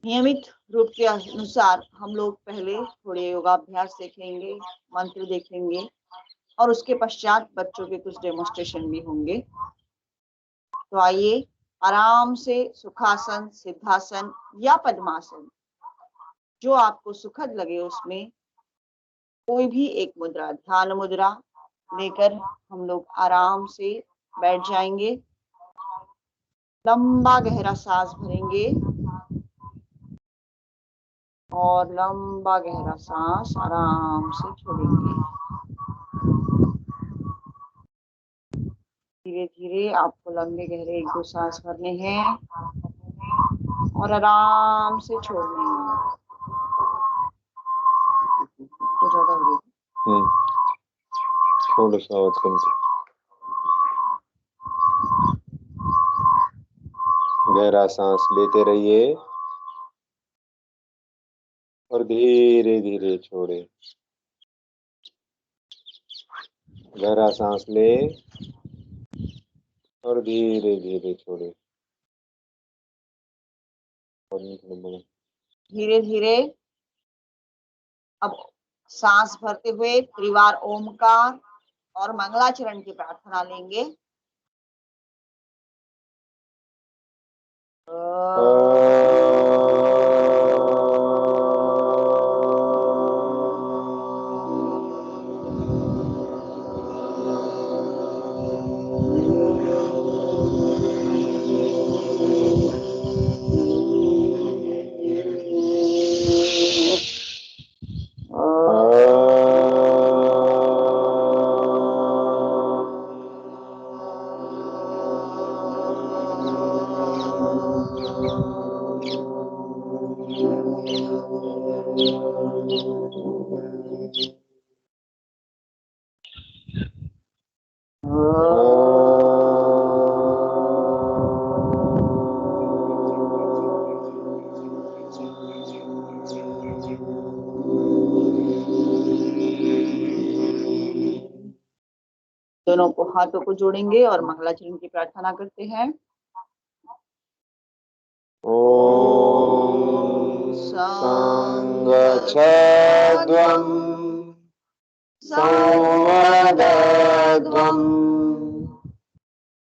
नियमित रूप के अनुसार हम लोग पहले थोड़े योगाभ्यास देखेंगे, मंत्र देखेंगे और उसके पश्चात बच्चों के कुछ डेमोन्स्ट्रेशन भी होंगे। तो आइए आराम से सुखासन, सिद्धासन या पद्मासन, जो आपको सुखद लगे उसमें कोई भी एक मुद्रा, ध्यान मुद्रा लेकर हम लोग आराम से बैठ जाएंगे। लंबा गहरा सांस भरेंगे और लंबा गहरा सांस आराम से छोड़ेंगे। धीरे धीरे आपको लंबे गहरे 1-2 सांस भरने हैं और आराम से छोड़ने हैं। तो ज्यादा हो गई। थोड़ा सा आवाज कम कर। गहरा सांस लेते रहिए और धीरे धीरे छोड़े। गहरा सांस ले और धीरे धीरे छोड़े। धीरे धीरे अब सांस भरते हुए त्रिवार ओमकार और मंगलाचरण की प्रार्थना लेंगे। दोनों को हाथों को जोड़ेंगे और मंगलाचरण की प्रार्थना करते हैं। ओम संगच्छध्वं संवदध्वं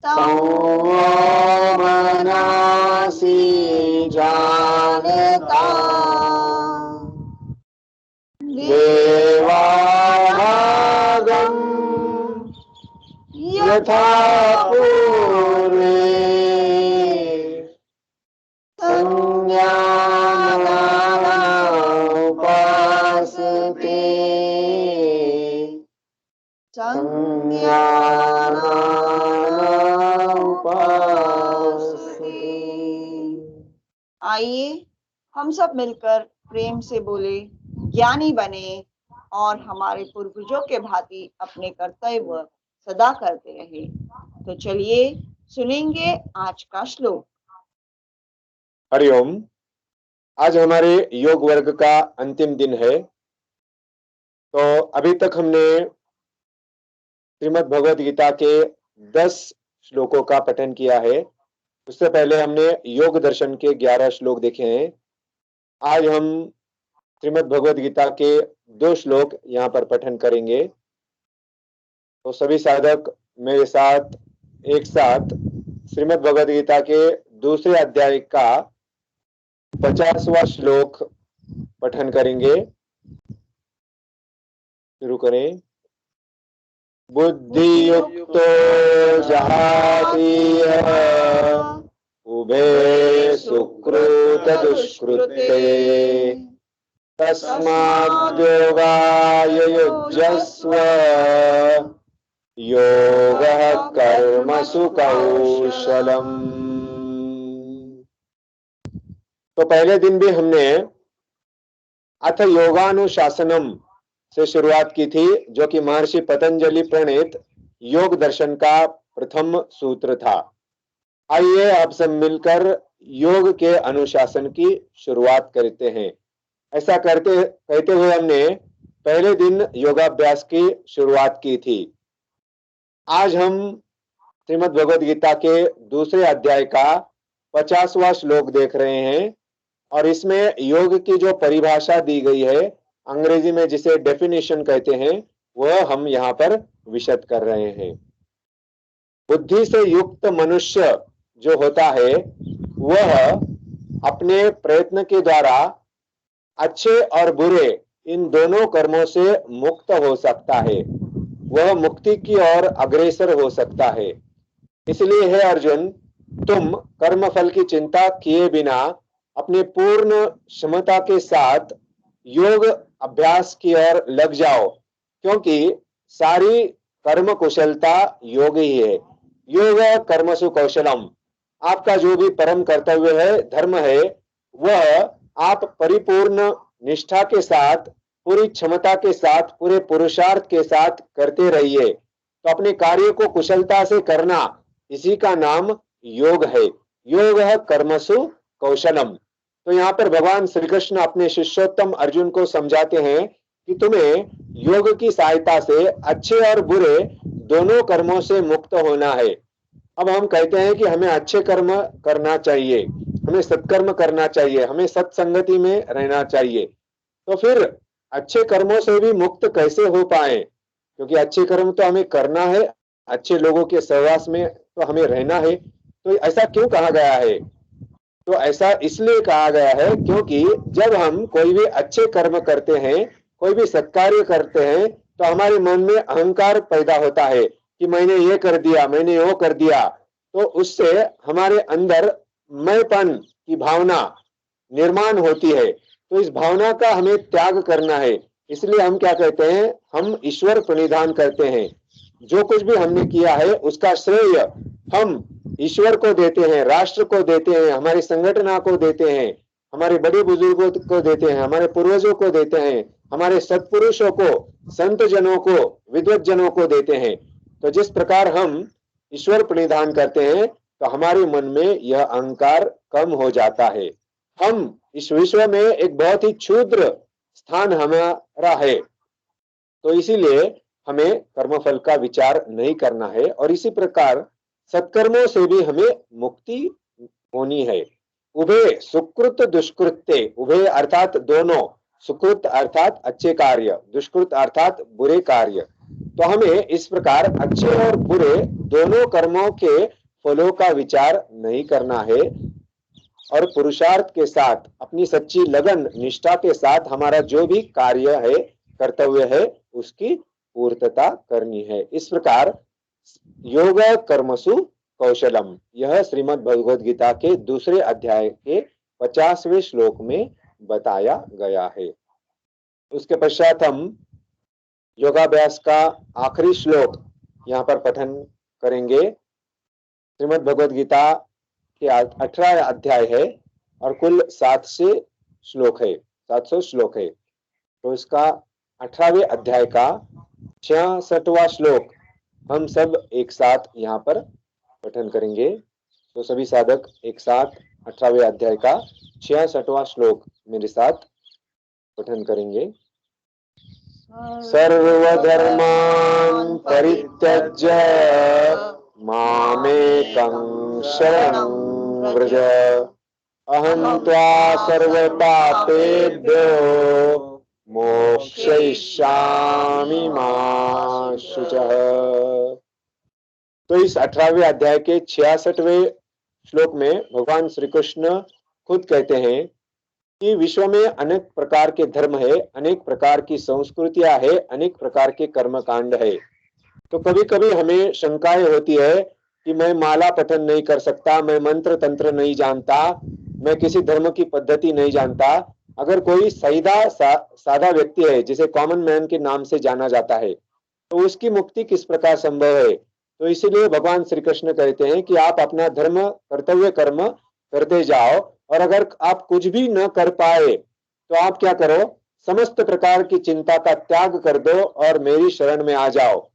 संवमनासि जानता देवानागं यथा पूर्वे उपासते आइए हम सब मिलकर प्रेम से बोले, ज्ञानी बने और हमारे पूर्वजों के भांति अपने कर्तव्य सदा करते रहे। तो चलिए सुनेंगे आज का श्लोक। हरिओम। आज हमारे योग वर्ग का अंतिम दिन है। तो अभी तक हमने श्रीमद् भगवद गीता के 10 श्लोकों का पठन किया है। उससे पहले हमने योग दर्शन के 11 श्लोक देखे हैं। आज हम श्रीमद् भगवद गीता के 2 श्लोक यहाँ पर पठन करेंगे। तो सभी साधक मेरे साथ एक साथ श्रीमद् भगवद गीता के दूसरे अध्याय का 50वां श्लोक पठन करेंगे। शुरू करें। बुद्धियुक्तो जहाति उभे सुकृत दुष्कृते तस्माद्योगाय युज्यस्व योगः कर्मसु कौशलम्। तो पहले दिन भी हमने अथ योगानुशासनम से शुरुआत की थी, जो कि महर्षि पतंजलि प्रणीत योग दर्शन का प्रथम सूत्र था। आइए आप सब मिलकर योग के अनुशासन की शुरुआत करते हैं। ऐसा कहते हुए हमने पहले दिन योगाभ्यास की शुरुआत की थी। आज हम श्रीमद् भगवद गीता के दूसरे अध्याय का 50वां श्लोक देख रहे हैं और इसमें योग की जो परिभाषा दी गई है, अंग्रेजी में जिसे डेफिनेशन कहते हैं, वह हम यहाँ पर विशद कर रहे हैं। बुद्धि से युक्त मनुष्य जो होता है वह अपने प्रयत्न के द्वारा अच्छे और बुरे इन दोनों कर्मों से मुक्त हो सकता है, वह मुक्ति की ओर अग्रसर हो सकता है। इसलिए हे अर्जुन, तुम कर्मफल की चिंता किए बिना अपने पूर्ण क्षमता के साथ योग अभ्यास की ओर लग जाओ, क्योंकि सारी कर्म कुशलता योग ही है। योग कर्मसु कौशलम, आपका जो भी परम कर्तव्य है, धर्म है, वह आप परिपूर्ण निष्ठा के साथ, पूरी क्षमता के साथ, पूरे पुरुषार्थ के साथ करते रहिए। तो अपने कार्य को कुशलता से करना, इसी का नाम योग है। योग है कर्मसु कौशलम। तो यहाँ पर भगवान श्री कृष्ण अपने शिष्योत्तम अर्जुन को समझाते हैं कि तुम्हें योग की सहायता से अच्छे और बुरे दोनों कर्मों से मुक्त होना है। अब हम कहते हैं कि हमें अच्छे कर्म करना चाहिए, हमें सत्कर्म करना चाहिए, हमें सत्संगति में रहना चाहिए। तो फिर अच्छे कर्मों से भी मुक्त कैसे हो पाए? क्योंकि अच्छे कर्म तो हमें करना है, अच्छे लोगों के सहवास में तो हमें रहना है। तो ऐसा क्यों कहा गया है? तो ऐसा इसलिए कहा गया है क्योंकि जब हम कोई भी अच्छे कर्म करते हैं, कोई भी सत्कार्य करते हैं, तो हमारे मन में अहंकार पैदा होता है कि मैंने ये कर दिया, मैंने वो कर दिया। तो उससे हमारे अंदर मैंपन की भावना निर्माण होती है। तो इस भावना का हमें त्याग करना है। इसलिए हम क्या कहते हैं, हम ईश्वर प्रणिधान करते हैं। जो कुछ भी हमने किया है उसका श्रेय हम ईश्वर को देते हैं, राष्ट्र को देते हैं, हमारी संगठना को देते हैं, हमारे बड़े बुजुर्गों को देते हैं, हमारे पूर्वजों को देते हैं, हमारे सत्पुरुषों को, संत जनों को, विद्वत जनों को देते हैं। तो जिस प्रकार हम ईश्वर प्रणिधान करते हैं तो हमारे मन में यह अहंकार कम हो जाता है। हम इस विश्व में एक बहुत ही क्षुद्र स्थान हमारा है। तो इसीलिए हमें कर्मफल का विचार नहीं करना है और इसी प्रकार सत्कर्मों से भी हमें मुक्ति होनी है। उभय सुकृत दुष्कृत्य, उभय अर्थात दोनों, सुकृत अर्थात अच्छे कार्य, दुष्कृत अर्थात बुरे कार्य। तो हमें इस प्रकार अच्छे और बुरे दोनों कर्मों के फलों का विचार नहीं करना है और पुरुषार्थ के साथ, अपनी सच्ची लगन निष्ठा के साथ हमारा जो भी कार्य है, कर्तव्य है, उसकी पूर्तता करनी है। इस प्रकार योग कर्मसु कौशलम, यह श्रीमद् भगवद गीता के दूसरे अध्याय के 50वें श्लोक में बताया गया है। उसके पश्चात हम योगाभ्यास का आखिरी श्लोक यहाँ पर पठन करेंगे। श्रीमद् भगवद गीता के 18 अध्याय है और कुल 700 श्लोक है, 700 श्लोक है। तो इसका 18वें अध्याय का 66वां श्लोक हम सब एक साथ यहाँ पर पठन करेंगे। तो सभी साधक एक साथ 18वें अध्याय का 66वां श्लोक मेरे साथ पठन करेंगे। सर्वधर्मान् परित्यज्य मामेकं शरणं व्रज, अहं त्वा सर्वपापेभ्यो मोक्षयिष्यामि मा शुचः। तो इस 18वें अध्याय के 66वें श्लोक में भगवान श्री कृष्ण खुद कहते हैं कि विश्व में अनेक प्रकार के धर्म है, अनेक प्रकार की संस्कृतियां है, अनेक प्रकार के कर्मकांड है। तो कभी कभी हमें शंकाएं होती है कि मैं माला पठन नहीं कर सकता, मैं मंत्र तंत्र नहीं जानता, मैं किसी धर्म की पद्धति नहीं जानता। अगर कोई सादा व्यक्ति है, जिसे कॉमन मैन के नाम से जाना जाता है, तो उसकी मुक्ति किस प्रकार संभव है? तो इसीलिए भगवान श्री कृष्ण कहते हैं कि आप अपना धर्म, कर्तव्य कर्म करते जाओ, और अगर आप कुछ भी न कर पाए तो आप क्या करो, समस्त प्रकार की चिंता का त्याग कर दो और मेरी शरण में आ जाओ,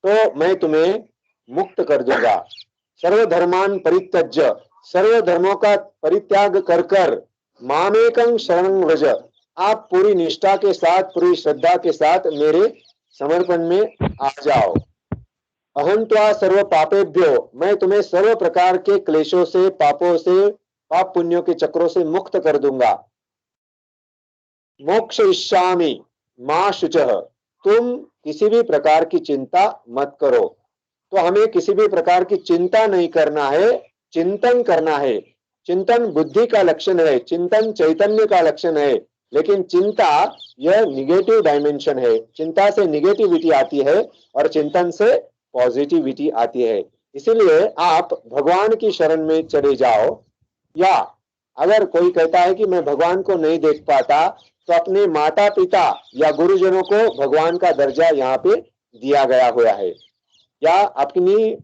तो मैं तुम्हें मुक्त कर दूंगा। सर्वधर्मान परित्यज्य, सर्व धर्मों का परित्याग कर कर मामेकं शरणं व्रज, आप पूरी निष्ठा के साथ, पूरी श्रद्धा के साथ मेरे समर्पण में आ जाओ। अहं त्वा सर्व पापेभ्यो, मैं तुम्हें सर्व प्रकार के क्लेशों से, पापों से, पाप पुण्यों के चक्रों से मुक्त कर दूंगा। मोक्षयिष्यामि मा शुचः, तुम किसी भी प्रकार की चिंता मत करो। तो हमें किसी भी प्रकार की चिंता नहीं करना है, चिंतन करना है। चिंतन बुद्धि का लक्षण है, चिंतन चैतन्य का लक्षण है, लेकिन चिंता यह निगेटिव डायमेंशन है। चिंता से निगेटिविटी आती है और चिंतन से पॉजिटिविटी आती है। इसीलिए आप भगवान की शरण में चले जाओ, या अगर कोई कहता है कि मैं भगवान को नहीं देख पाता, तो अपने माता पिता या गुरुजनों को भगवान का दर्जा यहाँ पे दिया गया हुआ है, या अपनी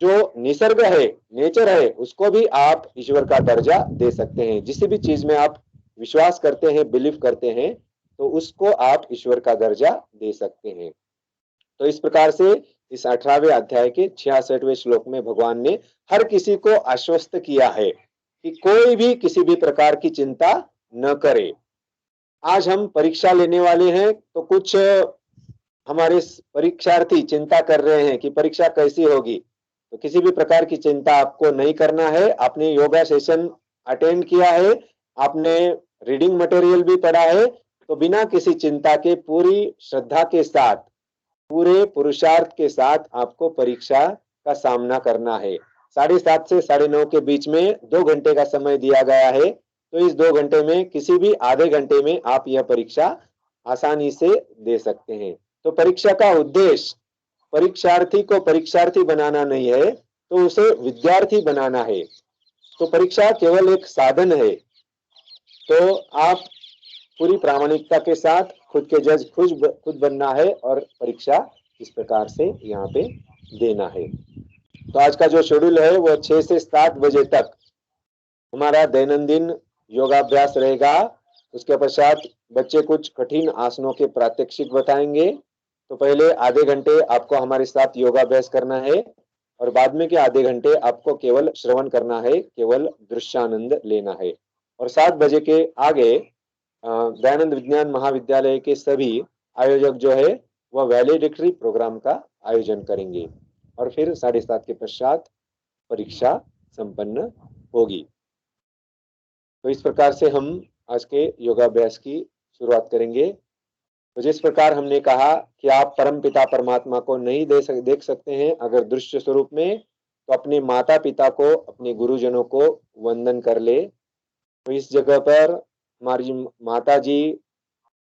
जो निसर्ग है, नेचर है, उसको भी आप ईश्वर का दर्जा दे सकते हैं। जिस भी चीज में आप विश्वास करते हैं, बिलीव करते हैं, तो उसको आप ईश्वर का दर्जा दे सकते हैं। तो इस प्रकार से इस 18वें अध्याय के 66वें श्लोक में भगवान ने हर किसी को आश्वस्त किया है कि कोई भी किसी भी प्रकार की चिंता न करे। आज हम परीक्षा लेने वाले हैं, तो कुछ हमारे परीक्षार्थी चिंता कर रहे हैं कि परीक्षा कैसी होगी। तो किसी भी प्रकार की चिंता आपको नहीं करना है। आपने योगा सेशन अटेंड किया है, आपने रीडिंग मटेरियल भी पढ़ा है, तो बिना किसी चिंता के पूरी श्रद्धा के साथ, पूरे पुरुषार्थ के साथ आपको परीक्षा का सामना करना है। 7:30 से 9:30 के बीच में 2 घंटे का समय दिया गया है। तो इस 2 घंटे में किसी भी आधे घंटे में आप यह परीक्षा आसानी से दे सकते हैं। तो परीक्षा का उद्देश्य परीक्षार्थी को परीक्षार्थी बनाना नहीं है, तो उसे विद्यार्थी बनाना है। तो परीक्षा केवल एक साधन है। तो आप पूरी प्रामाणिकता के साथ खुद के जज खुद बनना है और परीक्षा इस प्रकार से यहाँ पे देना है। तो आज का जो शेड्यूल है वो 6 से 7 बजे तक हमारा दैनंदिन योगाभ्यास रहेगा। उसके पश्चात बच्चे कुछ कठिन आसनों के प्रात्यक्षिक बताएंगे। तो पहले आधे घंटे आपको हमारे साथ योगाभ्यास करना है, और बाद में के आधे घंटे आपको केवल श्रवण करना है, केवल दृश्यानंद लेना है। और 7 बजे के आगे दयानंद विज्ञान महाविद्यालय के सभी आयोजक जो है वह वैलिडिक्टरी प्रोग्राम का आयोजन करेंगे, और फिर 7:30 के पश्चात परीक्षा संपन्न होगी। तो इस प्रकार से हम आज के योगाभ्यास की शुरुआत करेंगे। तो जिस प्रकार हमने कहा कि आप परम पिता परमात्मा को नहीं देख सकते हैं अगर दृश्य स्वरूप में, तो अपने माता पिता को, अपने गुरुजनों को वंदन कर ले। तो इस जगह पर हमारी माता जी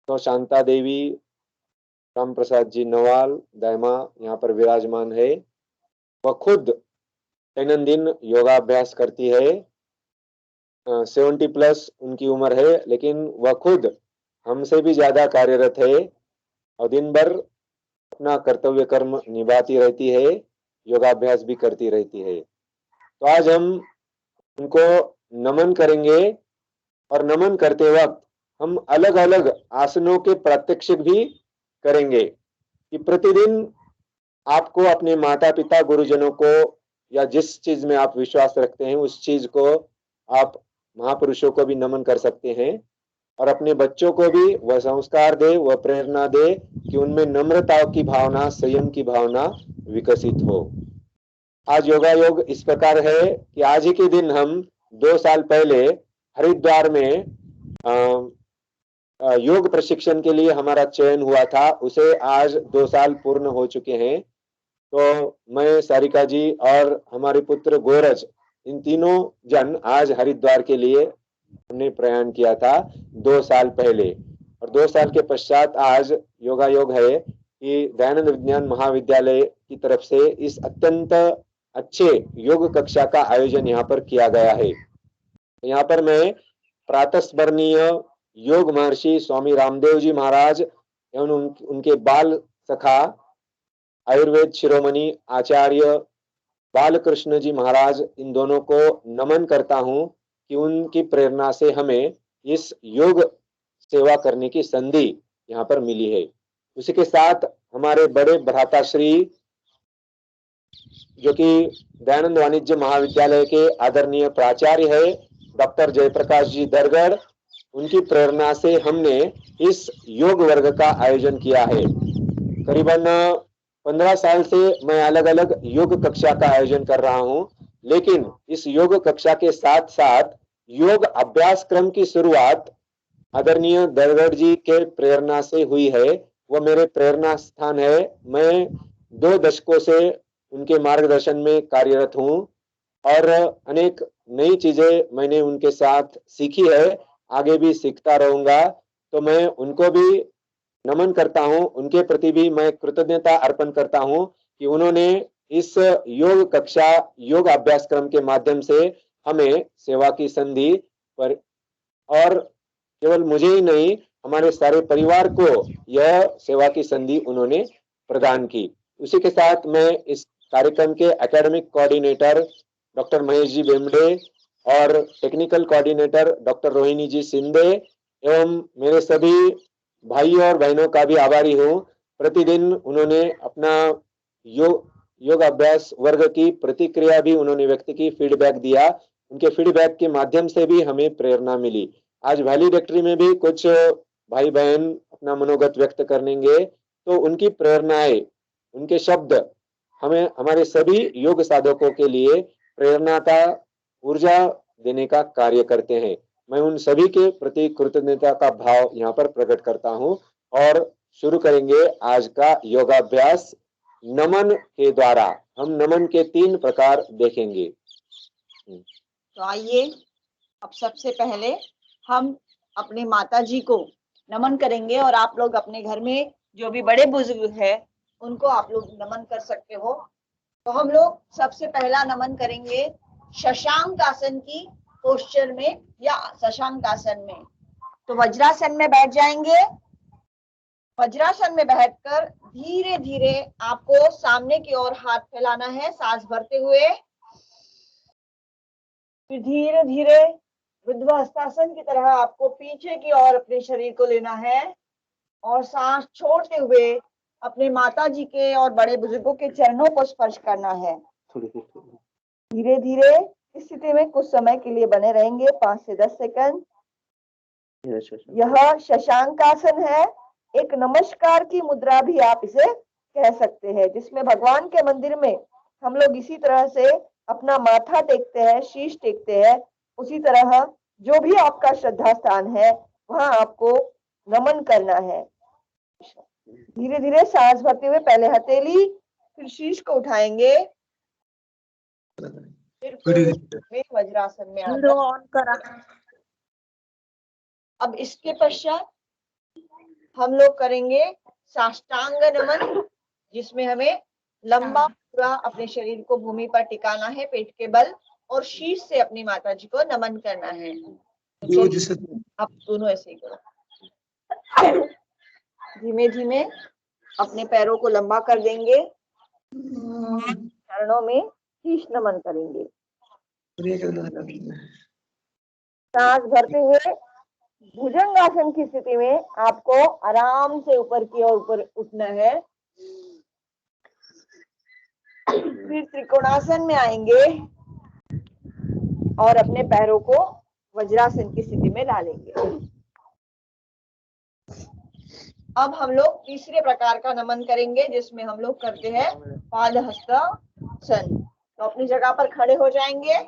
तो शांता देवी, राम प्रसाद जी नवाल दायमा यहाँ पर विराजमान है। वह खुद दैनंदिन योगाभ्यास करती है। 70+ उनकी उम्र है, लेकिन वह खुद हमसे भी ज्यादा कार्यरत है और दिन भर अपना कर्तव्य कर्म निभाती रहती है, योगाभ्यास भी करती रहती है। तो आज हम उनको नमन करेंगे, और नमन करते वक्त हम अलग अलग आसनों के प्रात्यक्षिक भी करेंगे कि प्रतिदिन आपको अपने माता पिता गुरुजनों को, या जिस चीज में आप विश्वास रखते हैं उस चीज को, आप महापुरुषों को भी नमन कर सकते हैं, और अपने बच्चों को भी वह संस्कार दे, वह प्रेरणा दे कि उनमें नम्रता की भावना, संयम की भावना विकसित हो। आज योगा योग इस प्रकार है कि आज ही के दिन हम 2 साल पहले हरिद्वार में योग प्रशिक्षण के लिए हमारा चयन हुआ था, उसे आज 2 साल पूर्ण हो चुके हैं। तो मैं, सारिका जी और हमारे पुत्र गोरज, इन तीनों जन आज हरिद्वार के लिए हमने प्रयाण किया था 2 साल पहले। और 2 साल के पश्चात आज योगा योग है कि दयानंद विज्ञान महाविद्यालय की तरफ से इस अत्यंत अच्छे योग कक्षा का आयोजन यहाँ पर किया गया है। यहाँ पर मैं प्रातस्मरणीय योग महर्षि स्वामी रामदेव जी महाराज एवं उनके बाल सखा आयुर्वेद शिरोमणि आचार्य बालकृष्ण जी महाराज, इन दोनों को नमन करता हूं कि उनकी प्रेरणा से हमें इस योग सेवा करने की संधि यहाँ पर मिली है। उसी के साथ हमारे बड़े भ्राताश्री जो कि दयानंद वाणिज्य महाविद्यालय के आदरणीय प्राचार्य है डॉक्टर जयप्रकाश जी दरगढ़, उनकी प्रेरणा से हमने इस योग वर्ग का आयोजन किया है। करीबन 15 साल से मैं अलग अलग योग कक्षा का आयोजन कर रहा हूं, लेकिन इस योग कक्षा के साथ साथ योग अभ्यास क्रम की शुरुआत आदरणीय दरगढ़ जी के प्रेरणा से हुई है। वह मेरे प्रेरणा स्थान है। मैं 2 दशकों से उनके मार्गदर्शन में कार्यरत हूं और अनेक नई चीजें मैंने उनके साथ सीखी है, आगे भी सीखता रहूंगा। तो मैं उनको भी नमन करता हूं, उनके प्रति भी मैं कृतज्ञता अर्पण करता हूं कि उन्होंने इस योग कक्षा, योग अभ्यास क्रम के माध्यम से हमें सेवा की संधि पर, और केवल मुझे ही नहीं, हमारे सारे परिवार को यह सेवा की संधि उन्होंने प्रदान की। उसी के साथ मैं इस कार्यक्रम के academic coordinator doctor Mahesh ji बेमडे और टेक्निकल कोऑर्डिनेटर डॉक्टर रोहिणी जी सिंधे एवं मेरे सभी भाई और बहनों का भी आभारी हूँ। प्रतिदिन उन्होंने अपना योग अभ्यास वर्ग की प्रतिक्रिया भी उन्होंने व्यक्त की, फीडबैक दिया। उनके फीडबैक के माध्यम से भी हमें प्रेरणा मिली। आज वैलिडेटरी में भी कुछ भाई बहन अपना मनोगत व्यक्त करेंगे, तो उनकी प्रेरणाएं, उनके शब्द हमें, हमारे सभी योग साधकों के लिए प्रेरणा का, ऊर्जा देने का कार्य करते हैं। मैं उन सभी के प्रति कृतज्ञता का भाव यहाँ पर प्रकट करता हूँ और शुरू करेंगे आज का योगाभ्यास। नमन के द्वारा हम नमन के 3 प्रकार देखेंगे। तो आइए अब सबसे पहले हम अपने माता जी को नमन करेंगे और आप लोग अपने घर में जो भी बड़े बुजुर्ग है उनको आप लोग नमन कर सकते हो। तो हम लोग सबसे पहला नमन करेंगे शशांक आसन की पोस्चर में या शशांक आसन में। तो वज्रासन में बैठ जाएंगे। वज्रासन में बैठकर धीरे धीरे आपको सामने की ओर हाथ फैलाना है, सांस भरते हुए। फिर धीरे धीरे वृद्धवस्थासन की तरह आपको पीछे की ओर अपने शरीर को लेना है और सांस छोड़ते हुए अपने माता जी के और बड़े बुजुर्गों के चरणों को स्पर्श करना है। धीरे धीरे इस स्थिति में कुछ समय के लिए बने रहेंगे, 5 से 10 सेकंड। यह शशांक आसन है। एक नमस्कार की मुद्रा भी आप इसे कह सकते हैं, जिसमें भगवान के मंदिर में हम लोग इसी तरह से अपना माथा टेकते हैं, शीश टेकते हैं। उसी तरह जो भी आपका श्रद्धा स्थान है वहां आपको नमन करना है। धीरे धीरे सांस भरते हुए पहले हथेली फिर शीश को उठाएंगे, फिर वज्रासन में आना। अब इसके पश्चात हम लोग करेंगे साष्टांग नमन, जिसमें हमें लंबा पूरा अपने शरीर को भूमि पर टिकाना है, पेट के बल, और शीश से अपनी माता जी को नमन करना है। आप दोनों ऐसे ही करो। धीमे धीमे अपने पैरों को लंबा कर देंगे, चरणों में शीश नमन करेंगे। सांस भरते हुए भुजंगासन की स्थिति में आपको आराम से ऊपर की ओर ऊपर उठना है। फिर त्रिकोणासन में आएंगे और अपने पैरों को वज्रासन की स्थिति में डालेंगे। अब हम लोग तीसरे प्रकार का नमन करेंगे, जिसमें हम लोग करते हैं पाद हस्तासन। तो अपनी जगह पर खड़े हो जाएंगे।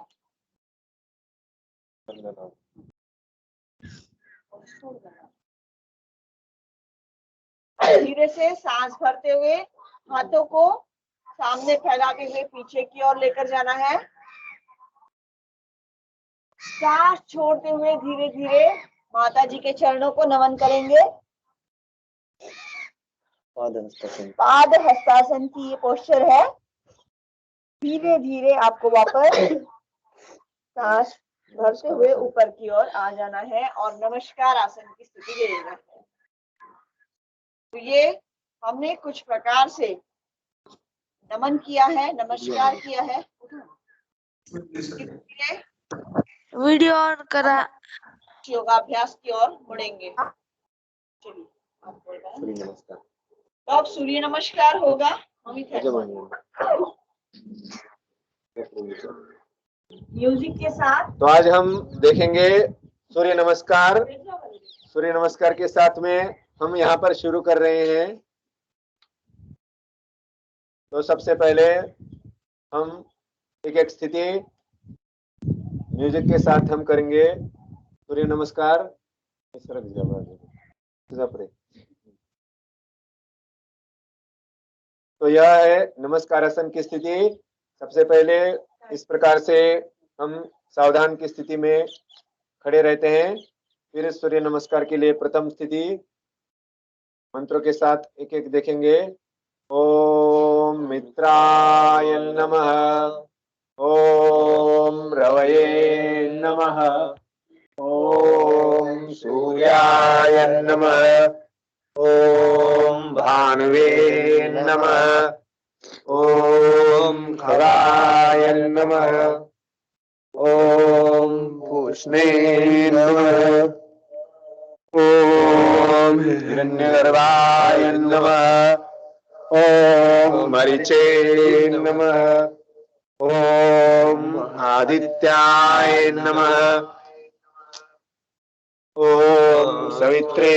धीरे से सांस भरते हुए हाथों को सामने फैलाते हुए पीछे की ओर लेकर जाना है। सांस छोड़ते हुए धीरे धीरे माता जी के चरणों को नमन करेंगे। पाद हस्तासन की ये पोस्चर है। धीरे धीरे आपको वापस सांस भरते हुए ऊपर की ओर आ जाना है और नमस्कार आसन की स्थिति ले लेना है। तो ये हमने कुछ प्रकार से नमन किया है, नमस्कार किया है। वीडियो ऑन करा। योगाभ्यास की ओर मुड़ेंगे। चलिए नमस्कार। तो अब सूर्य नमस्कार होगा। म्यूजिक के साथ। तो आज हम देखेंगे सूर्य नमस्कार। सूर्य नमस्कार के साथ में हम यहाँ पर शुरू कर रहे हैं। तो सबसे पहले हम एक एक स्थिति म्यूजिक के साथ हम करेंगे सूर्य नमस्कार। तो यह है नमस्कार आसन की स्थिति। सबसे पहले इस प्रकार से हम सावधान की स्थिति में खड़े रहते हैं। फिर सूर्य नमस्कार के लिए प्रथम स्थिति मंत्रों के साथ एक एक देखेंगे। ओम मित्राय नमः, ओम रवये नमः, ओम सूर्याय नमः, ओम भानुवे नमः, ओम खगाय नमः, ओम पूष्णे नमः, ओम हिरण्यगर्भाय नमः, ओम मरीचे नमः, ओम आदित्याय नमः, ओम सवित्रे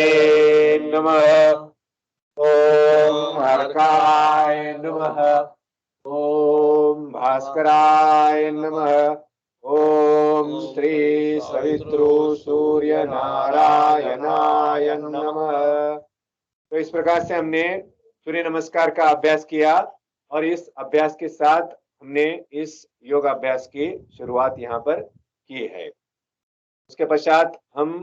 नमः, ओम अर्काय नमः, ओम भास्कराय नमः, ओम श्री सवितृ सूर्य नारायणाय नमः। तो इस प्रकार से हमने सूर्य नमस्कार का अभ्यास किया और इस अभ्यास के साथ हमने इस योग अभ्यास की शुरुआत यहाँ पर की है। उसके पश्चात हम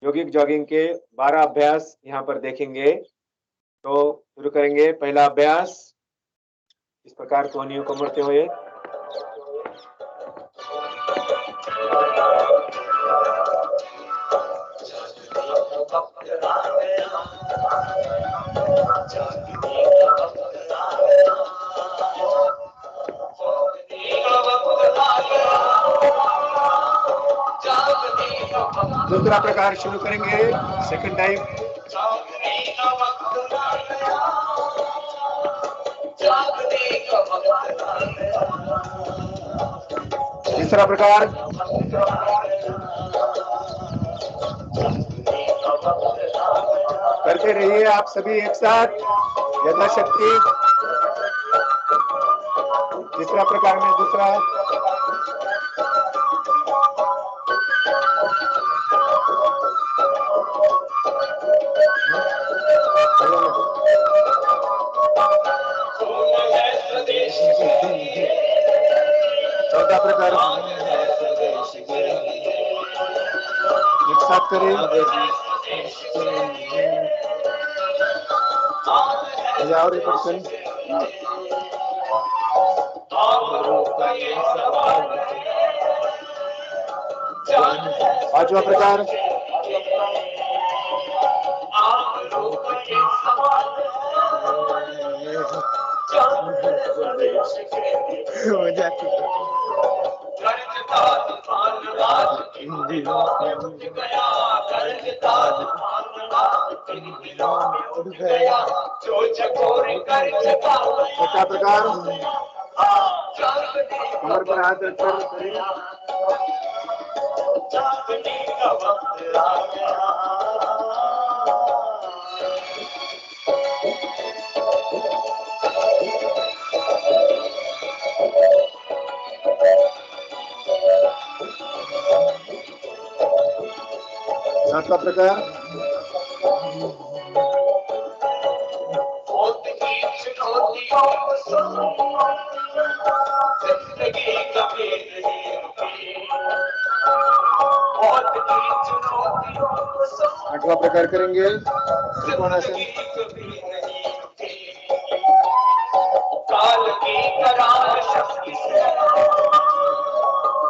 योगिक जॉगिंग के 12 अभ्यास यहाँ पर देखेंगे। तो शुरू करेंगे पहला अभ्यास। इस प्रकार ध्वनियों को मरते हुए दूसरा प्रकार शुरू करेंगे सेकंड टाइम। तीसरा प्रकार करते रहिए आप सभी एक साथ यथाशक्ति। तीसरा प्रकार में दूसरा चौथा प्रकार एक साथ करें। और एक पर्सन पांचवा प्रकार हो जाती छठा प्रकार कमर पर हाथ रखकर सातवां प्रकार आठवां प्रकार करेंगे त्रिकोणासन। काल की करार शक्ति से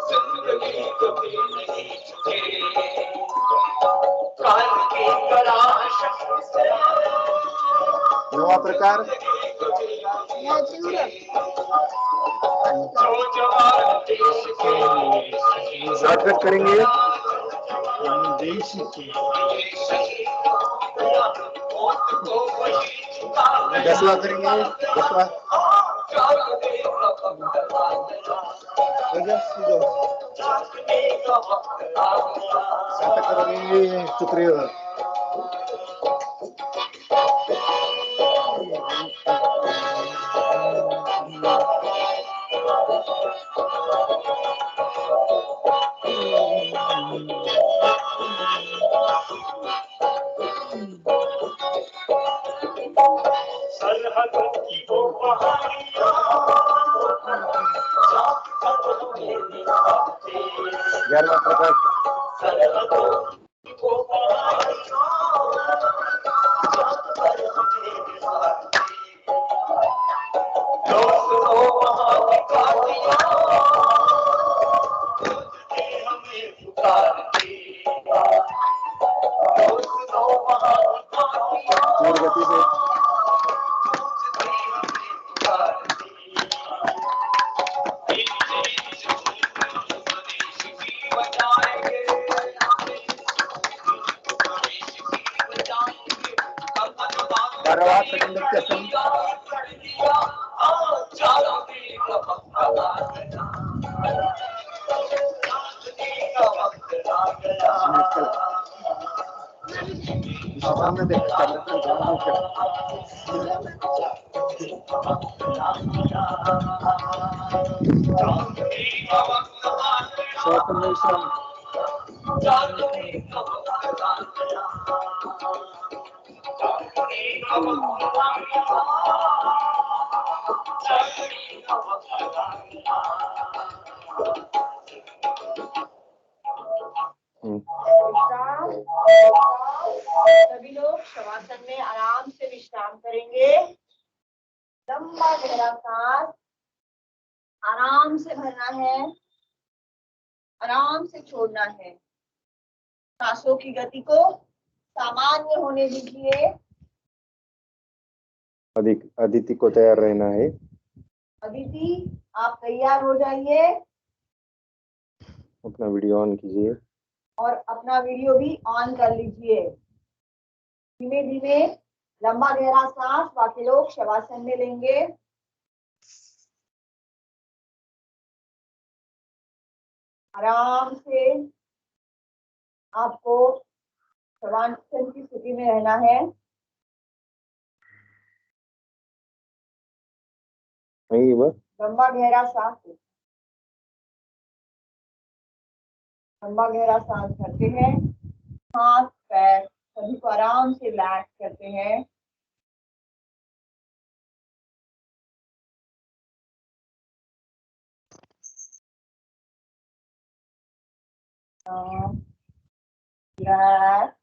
जिंदगी कभी नहीं झुके, काल की करार शक्ति से। नवा प्रकार जो जवान देश के शॉर्टकट करेंगे। देश के 10वां करेंगे। 10वां करेंगे शुक्रिया। सरहदों की वो पहाड़ियां सरहदों की वो पहाड़ियां दोस्तों वहाँ की काटियां तुझसे हमें पुकारती दोस्तों वहाँ की काटियां सभी लोग शवासन में आराम से विश्राम करेंगे। लंबा गहरा सांस आराम से भरना है, आराम से छोड़ना है। सांसों की गति को सामान्य होने दीजिए। अदिति को तैयार रहना है। अदिति, आप तैयार हो जाइए अपना वीडियो ऑन कीजिए और अपना वीडियो भी ऑन कर लीजिए। धीमे धीमे लंबा गहरा सांस बाकी लोग शवासन में लेंगे। आराम से आपको शवासन की स्थिति में रहना है। लंबा गहरा सांस, लंबा गहरा सांस करते हैं। हाथ पैर सभी को आराम से रिलैक्स करते हैं। Relax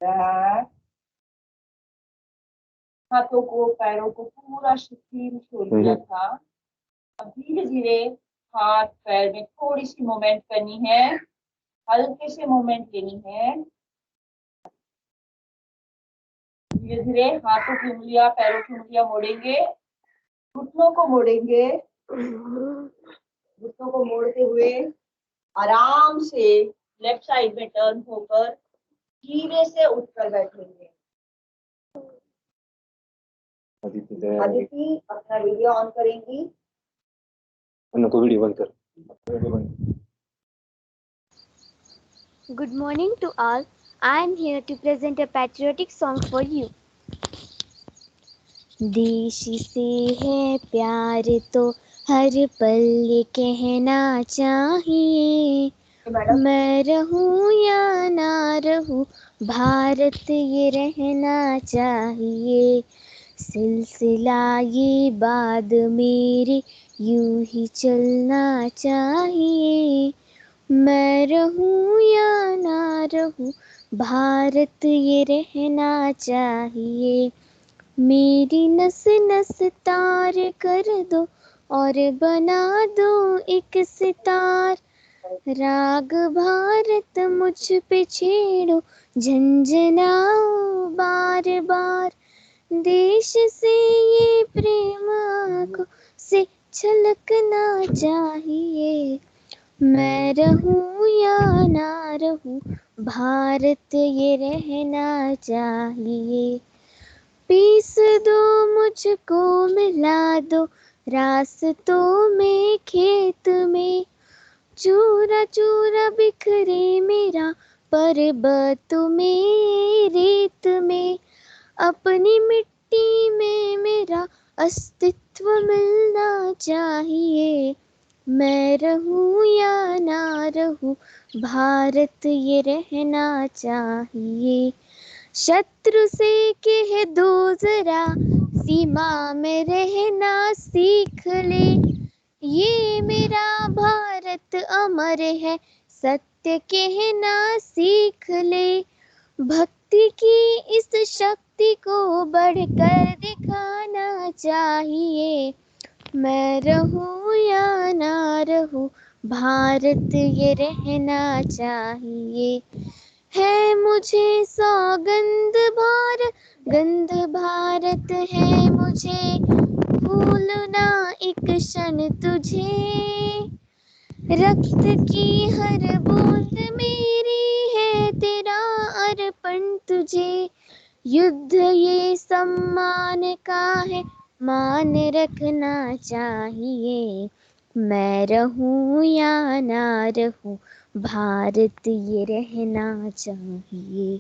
relax. हाथों को पैरों को पूरा शिथिल छोड़ दिया था। अब धीरे धीरे हाथ पैर में थोड़ी सी मूवमेंट करनी है, हल्के से मूवमेंट लेनी है। धीरे धीरे हाथों की उंगलियां पैरों की उंगलियां मोड़ेंगे, घुटनों को मोड़ेंगे। घुटनों को मोड़ते हुए आराम से लेफ्ट साइड में टर्न होकर धीरे से उठकर बैठेंगे। अदिति अपना वीडियो ऑन करेंगी। उनको वीडियो बंद कर। Good morning to all. I am here to present a patriotic song for you. देश से है प्यार तो हर पल ये कहना चाहिए, मैं रहूं या ना रहूं भारत ये रहना चाहिए। सिलसिला ये बाद मेरे यूं ही चलना चाहिए, मैं रहूं या ना रहूं भारत ये रहना चाहिए। मेरी नस नस तार कर दो और बना दो एक सितार, राग भारत मुझ पे छेड़ो झंझनाओ बार बार। देश से ये प्रेम आँखों से छलकना चाहिए, मैं रहूं या ना रहूं भारत ये रहना चाहिए। पीस दो मुझको मिला दो रास्तों में खेत में, चूरा चूरा बिखरे मेरा पर्वत में रेत में। अपनी मिट्टी में मेरा अस्तित्व महत्व मिलना चाहिए। मैं रहूं या ना रहूं, भारत ये रहना चाहिए। शत्रु से कह दो जरा, सीमा में रहना सीख ले। ये मेरा भारत अमर है, सत्य कहना सीख ले। भक्ति की इस शक्ति को बढ़कर दिखाना चाहिए। मैं रहूं या ना रहूं, भारत ये रहना चाहिए। है मुझे सौगंध गंध भारत है मुझे, भूलना एक क्षण तुझे। रक्त की हर बूंद मेरी है, तेरा अर्पण तुझे। युद्ध ये सम्मान का है, मान रखना चाहिए। मैं रहूं या ना रहूं, भारत ये रहना चाहिए।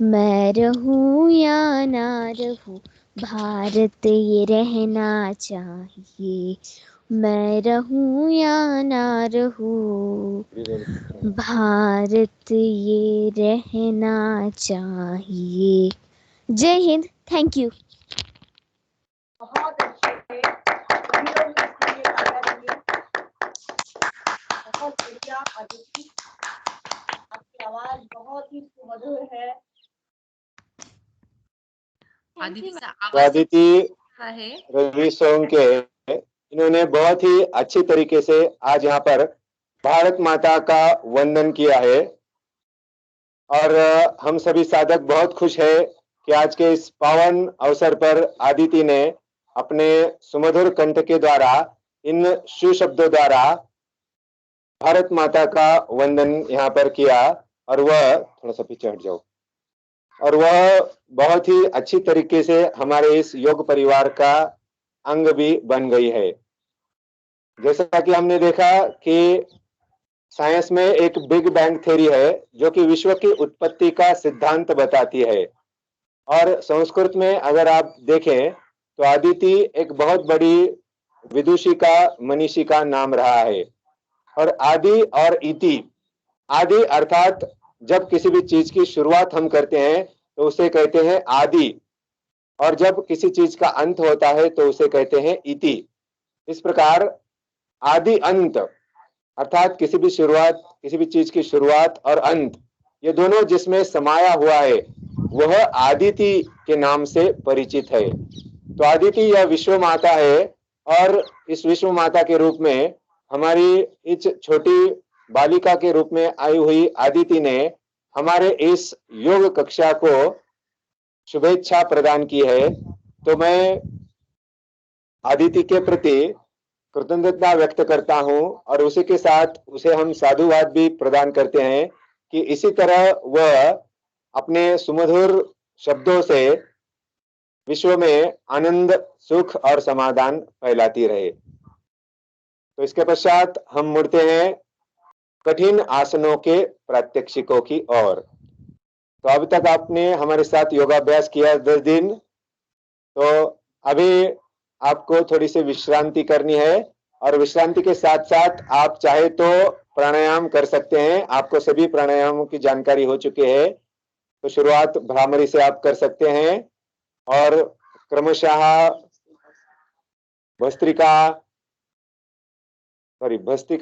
मैं रहूं या ना रहूं, भारत ये रहना चाहिए। मैं रहूं या ना रहूं, भारत ये रहना चाहिए। जय हिंद। Thank you. बहुत अच्छे, सभी लोग इसके लिए तालियां दीजिए। बहुत बढ़िया अदिति, आपकी आवाज बहुत ही सुमधुर है। आदिति से तो आवाज अदिति है। रवि सोंके, इन्होंने बहुत ही अच्छी तरीके से आज यहाँ पर भारत माता का वंदन किया है। और हम सभी साधक बहुत खुश है कि आज के इस पावन अवसर पर आदिति ने अपने सुमधुर कंठ के द्वारा, इन शिव शब्दों द्वारा भारत माता का वंदन यहाँ पर किया। और वह थोड़ा सा पीछे हट जाओ, और वह बहुत ही अच्छी तरीके से हमारे इस योग परिवार का अंग भी बन गई है। जैसा कि हमने देखा कि साइंस में एक बिग बैंग थ्योरी है जो कि विश्व की उत्पत्ति का सिद्धांत बताती है। और संस्कृत में अगर आप देखें तो आदिति एक बहुत बड़ी विदुषी का, मनीषी का नाम रहा है। और आदि और इति, आदि अर्थात जब किसी भी चीज की शुरुआत हम करते हैं तो उसे कहते हैं आदि, और जब किसी चीज का अंत होता है तो उसे कहते हैं इति। इस प्रकार आदि अंत अर्थात किसी भी शुरुआत, किसी भी चीज की शुरुआत और अंत, ये दोनों जिसमें समाया हुआ है वह आदिति के नाम से परिचित है। तो आदिति यह विश्व माता है, और इस विश्व माता के रूप में हमारी इस छोटी बालिका के रूप में आई हुई आदिति ने हमारे इस योग कक्षा को शुभेच्छा प्रदान की है। तो मैं आदिति के प्रति कृतज्ञता व्यक्त करता हूं, और उसी के साथ उसे हम साधुवाद भी प्रदान करते हैं कि इसी तरह वह अपने सुमधुर शब्दों से विश्व में आनंद, सुख और समाधान फैलाती रहे। तो इसके पश्चात हम मुड़ते हैं कठिन आसनों के प्रात्यक्षिकों की ओर। तो अब तक आपने हमारे साथ योगाभ्यास किया 10 दिन, तो अभी आपको थोड़ी सी विश्रांति करनी है, और विश्रांति के साथ साथ आप चाहे तो प्राणायाम कर सकते हैं। आपको सभी प्राणायामों की जानकारी हो चुकी है। तो शुरुआत भ्रामरी से आप कर सकते हैं, और क्रमशः भस्त्रिका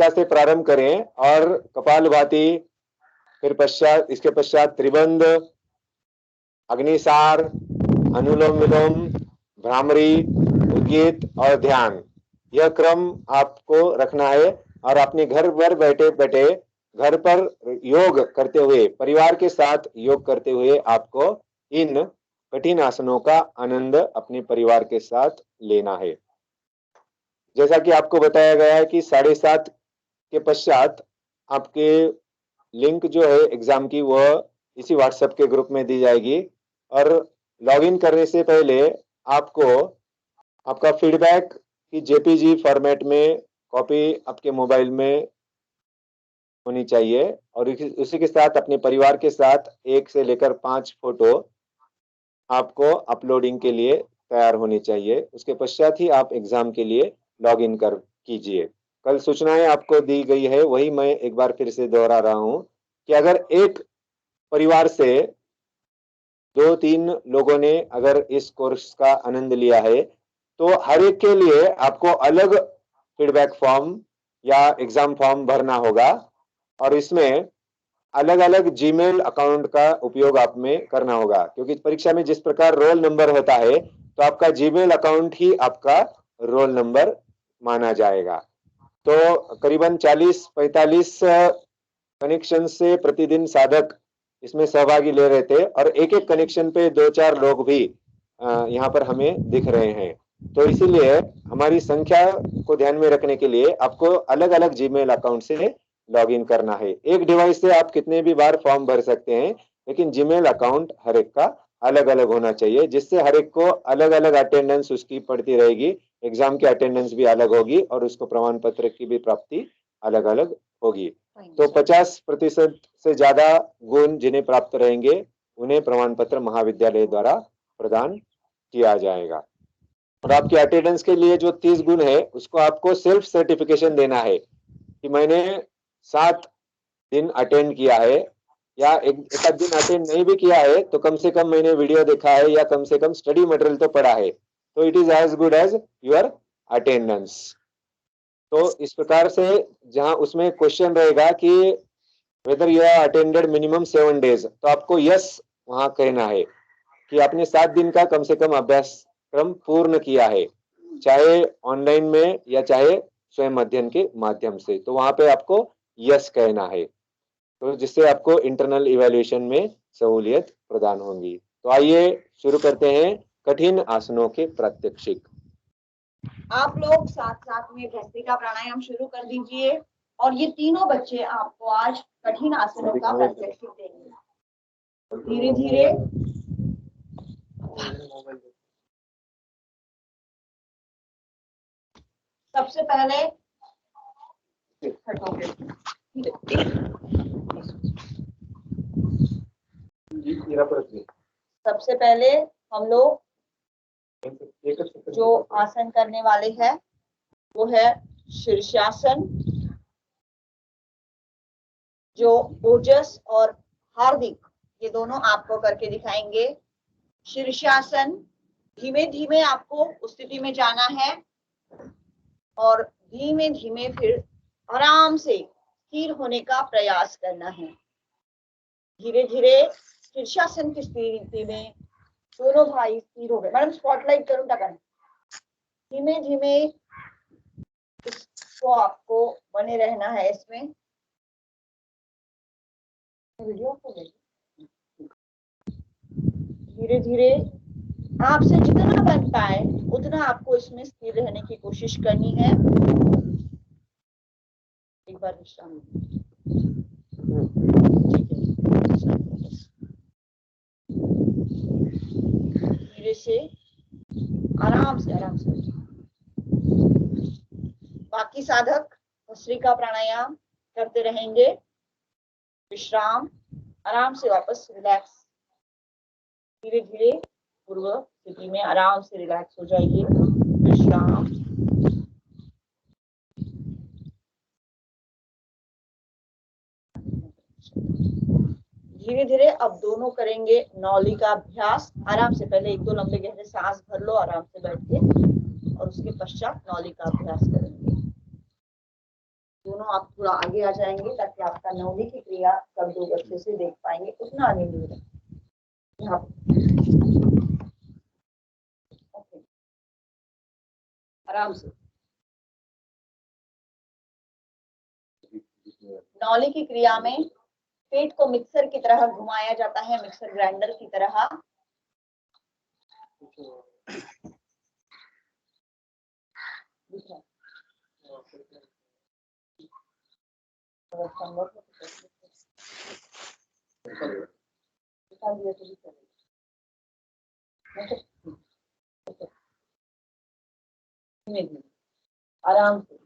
से प्रारंभ करें, और कपालभाति, फिर पश्चात, इसके पश्चात त्रिबंध, अग्निसार, अनुलोम विलोम, भ्रामरी, उद्गीत और ध्यान। यह क्रम आपको रखना है, और अपने घर पर बैठे बैठे, घर पर योग करते हुए, परिवार के साथ योग करते हुए आपको इन कठिन आसनों का आनंद अपने परिवार के साथ लेना है। जैसा कि आपको बताया गया है कि 7:30 के पश्चात आपके लिंक जो है एग्जाम की, वह इसी व्हाट्सएप के ग्रुप में दी जाएगी। और लॉगिन करने से पहले आपको आपका फीडबैक की जेपीजी फॉर्मेट में कॉपी आपके मोबाइल में होनी चाहिए, और उसी के साथ अपने परिवार के साथ 1 से लेकर 5 फोटो आपको अपलोडिंग के लिए तैयार होनी चाहिए, उसके पश्चात ही आप एग्जाम के लिए लॉग इन कर कीजिए। कल सूचनाएं आपको दी गई है, वही मैं एक बार फिर से दोहरा रहा हूं कि अगर एक परिवार से 2-3 लोगों ने अगर इस कोर्स का आनंद लिया है तो हर एक के लिए आपको अलग फीडबैक फॉर्म या एग्जाम फॉर्म भरना होगा और इसमें अलग अलग जीमेल अकाउंट का उपयोग आप में करना होगा, क्योंकि परीक्षा में जिस प्रकार रोल नंबर होता है तो आपका जीमेल अकाउंट ही आपका रोल नंबर माना जाएगा। तो करीबन 40-45 कनेक्शन से प्रतिदिन साधक इसमें सहभागी ले रहे थे और एक एक कनेक्शन पे 2-4 लोग भी यहाँ पर हमें दिख रहे हैं। तो इसीलिए हमारी संख्या को ध्यान में रखने के लिए आपको अलग अलग जीमेल अकाउंट से लॉग इन करना है। एक डिवाइस से आप कितने भी बार फॉर्म भर सकते हैं, लेकिन जीमेल अकाउंट हर एक का अलग अलग होना चाहिए, जिससे हर एक को अलग अलग अटेंडेंस उसकी पड़ती रहेगी, एग्जाम की अटेंडेंस भी अलग होगी और उसको प्रमाण पत्र की भी प्राप्ति अलग अलग होगी। तो 50% से ज्यादा गुण जिन्हें प्राप्त रहेंगे उन्हें प्रमाण पत्र महाविद्यालय द्वारा प्रदान किया जाएगा। और आपके अटेंडेंस के लिए जो 30 गुण है उसको आपको सेल्फ सर्टिफिकेशन देना है कि मैंने 7 दिन अटेंड किया है, या एक आध दिन अटेंड नहीं भी किया है तो कम से कम मैंने वीडियो देखा है या कम से कम स्टडी मटेरियल तो पढ़ा है, तो it is as good as your attendance. तो इस प्रकार से जहां उसमें क्वेश्चन रहेगा कि whether you have attended minimum 7 days, तो आपको यस वहां कहना है कि आपने 7 दिन का कम से कम अभ्यास क्रम पूर्ण किया है, चाहे ऑनलाइन में या चाहे स्वयं अध्ययन के माध्यम से, तो वहां पे आपको यस कहना है, तो जिससे आपको इंटरनल इवैल्यूएशन में सहूलियत प्रदान होगी। तो आइए शुरू करते हैं कठिन आसनों के प्रात्यक्षिक। आप लोग साथ साथ में भस्त्रिका प्राणायाम शुरू कर दीजिए और ये तीनों बच्चे आपको आज कठिन आसनों का प्रात्यक्षिक देंगे। धीरे धीरे सबसे पहले हम लोग जो आसन करने वाले हैं वो है शीर्षासन, जो ओजस और हार्दिक ये दोनों आपको करके दिखाएंगे। शीर्षासन धीमे धीमे आपको उस स्थिति में जाना है और धीमे धीमे फिर आराम से स्थिर होने का प्रयास करना है। धीरे धीरे शीर्षासन की स्थिति में दोनों भाई स्थिर हो गए। मैडम स्पॉटलाइट करूं टकन। धीमे धीमे इसको आपको बने रहना है इसमें। वीडियो को धीरे धीरे आपसे जितना बन पाए उतना आपको इसमें स्थिर रहने की कोशिश करनी है। एक बार विश्राम धीरे से आराम से बाकी साधक भस्त्रिका प्राणायाम करते रहेंगे। विश्राम, आराम से वापस रिलैक्स, धीरे धीरे पूर्व स्थिति में आराम से रिलैक्स हो जाइए। विश्राम, धीरे धीरे अब दोनों करेंगे नौली का अभ्यास। आराम से पहले 1-2 लंबे गहरे सांस भर लो आराम से बैठ के और उसके पश्चात नौली का अभ्यास करेंगे। दोनों आप थोड़ा आगे आ जाएंगे ताकि आपका नौली की क्रिया सब लोग अच्छे से देख पाएंगे। उतना आगे नहीं है यहाँ आराम से। नौली की क्रिया में पेट को मिक्सर की तरह घुमाया जाता है, मिक्सर ग्राइंडर की तरह। आराम से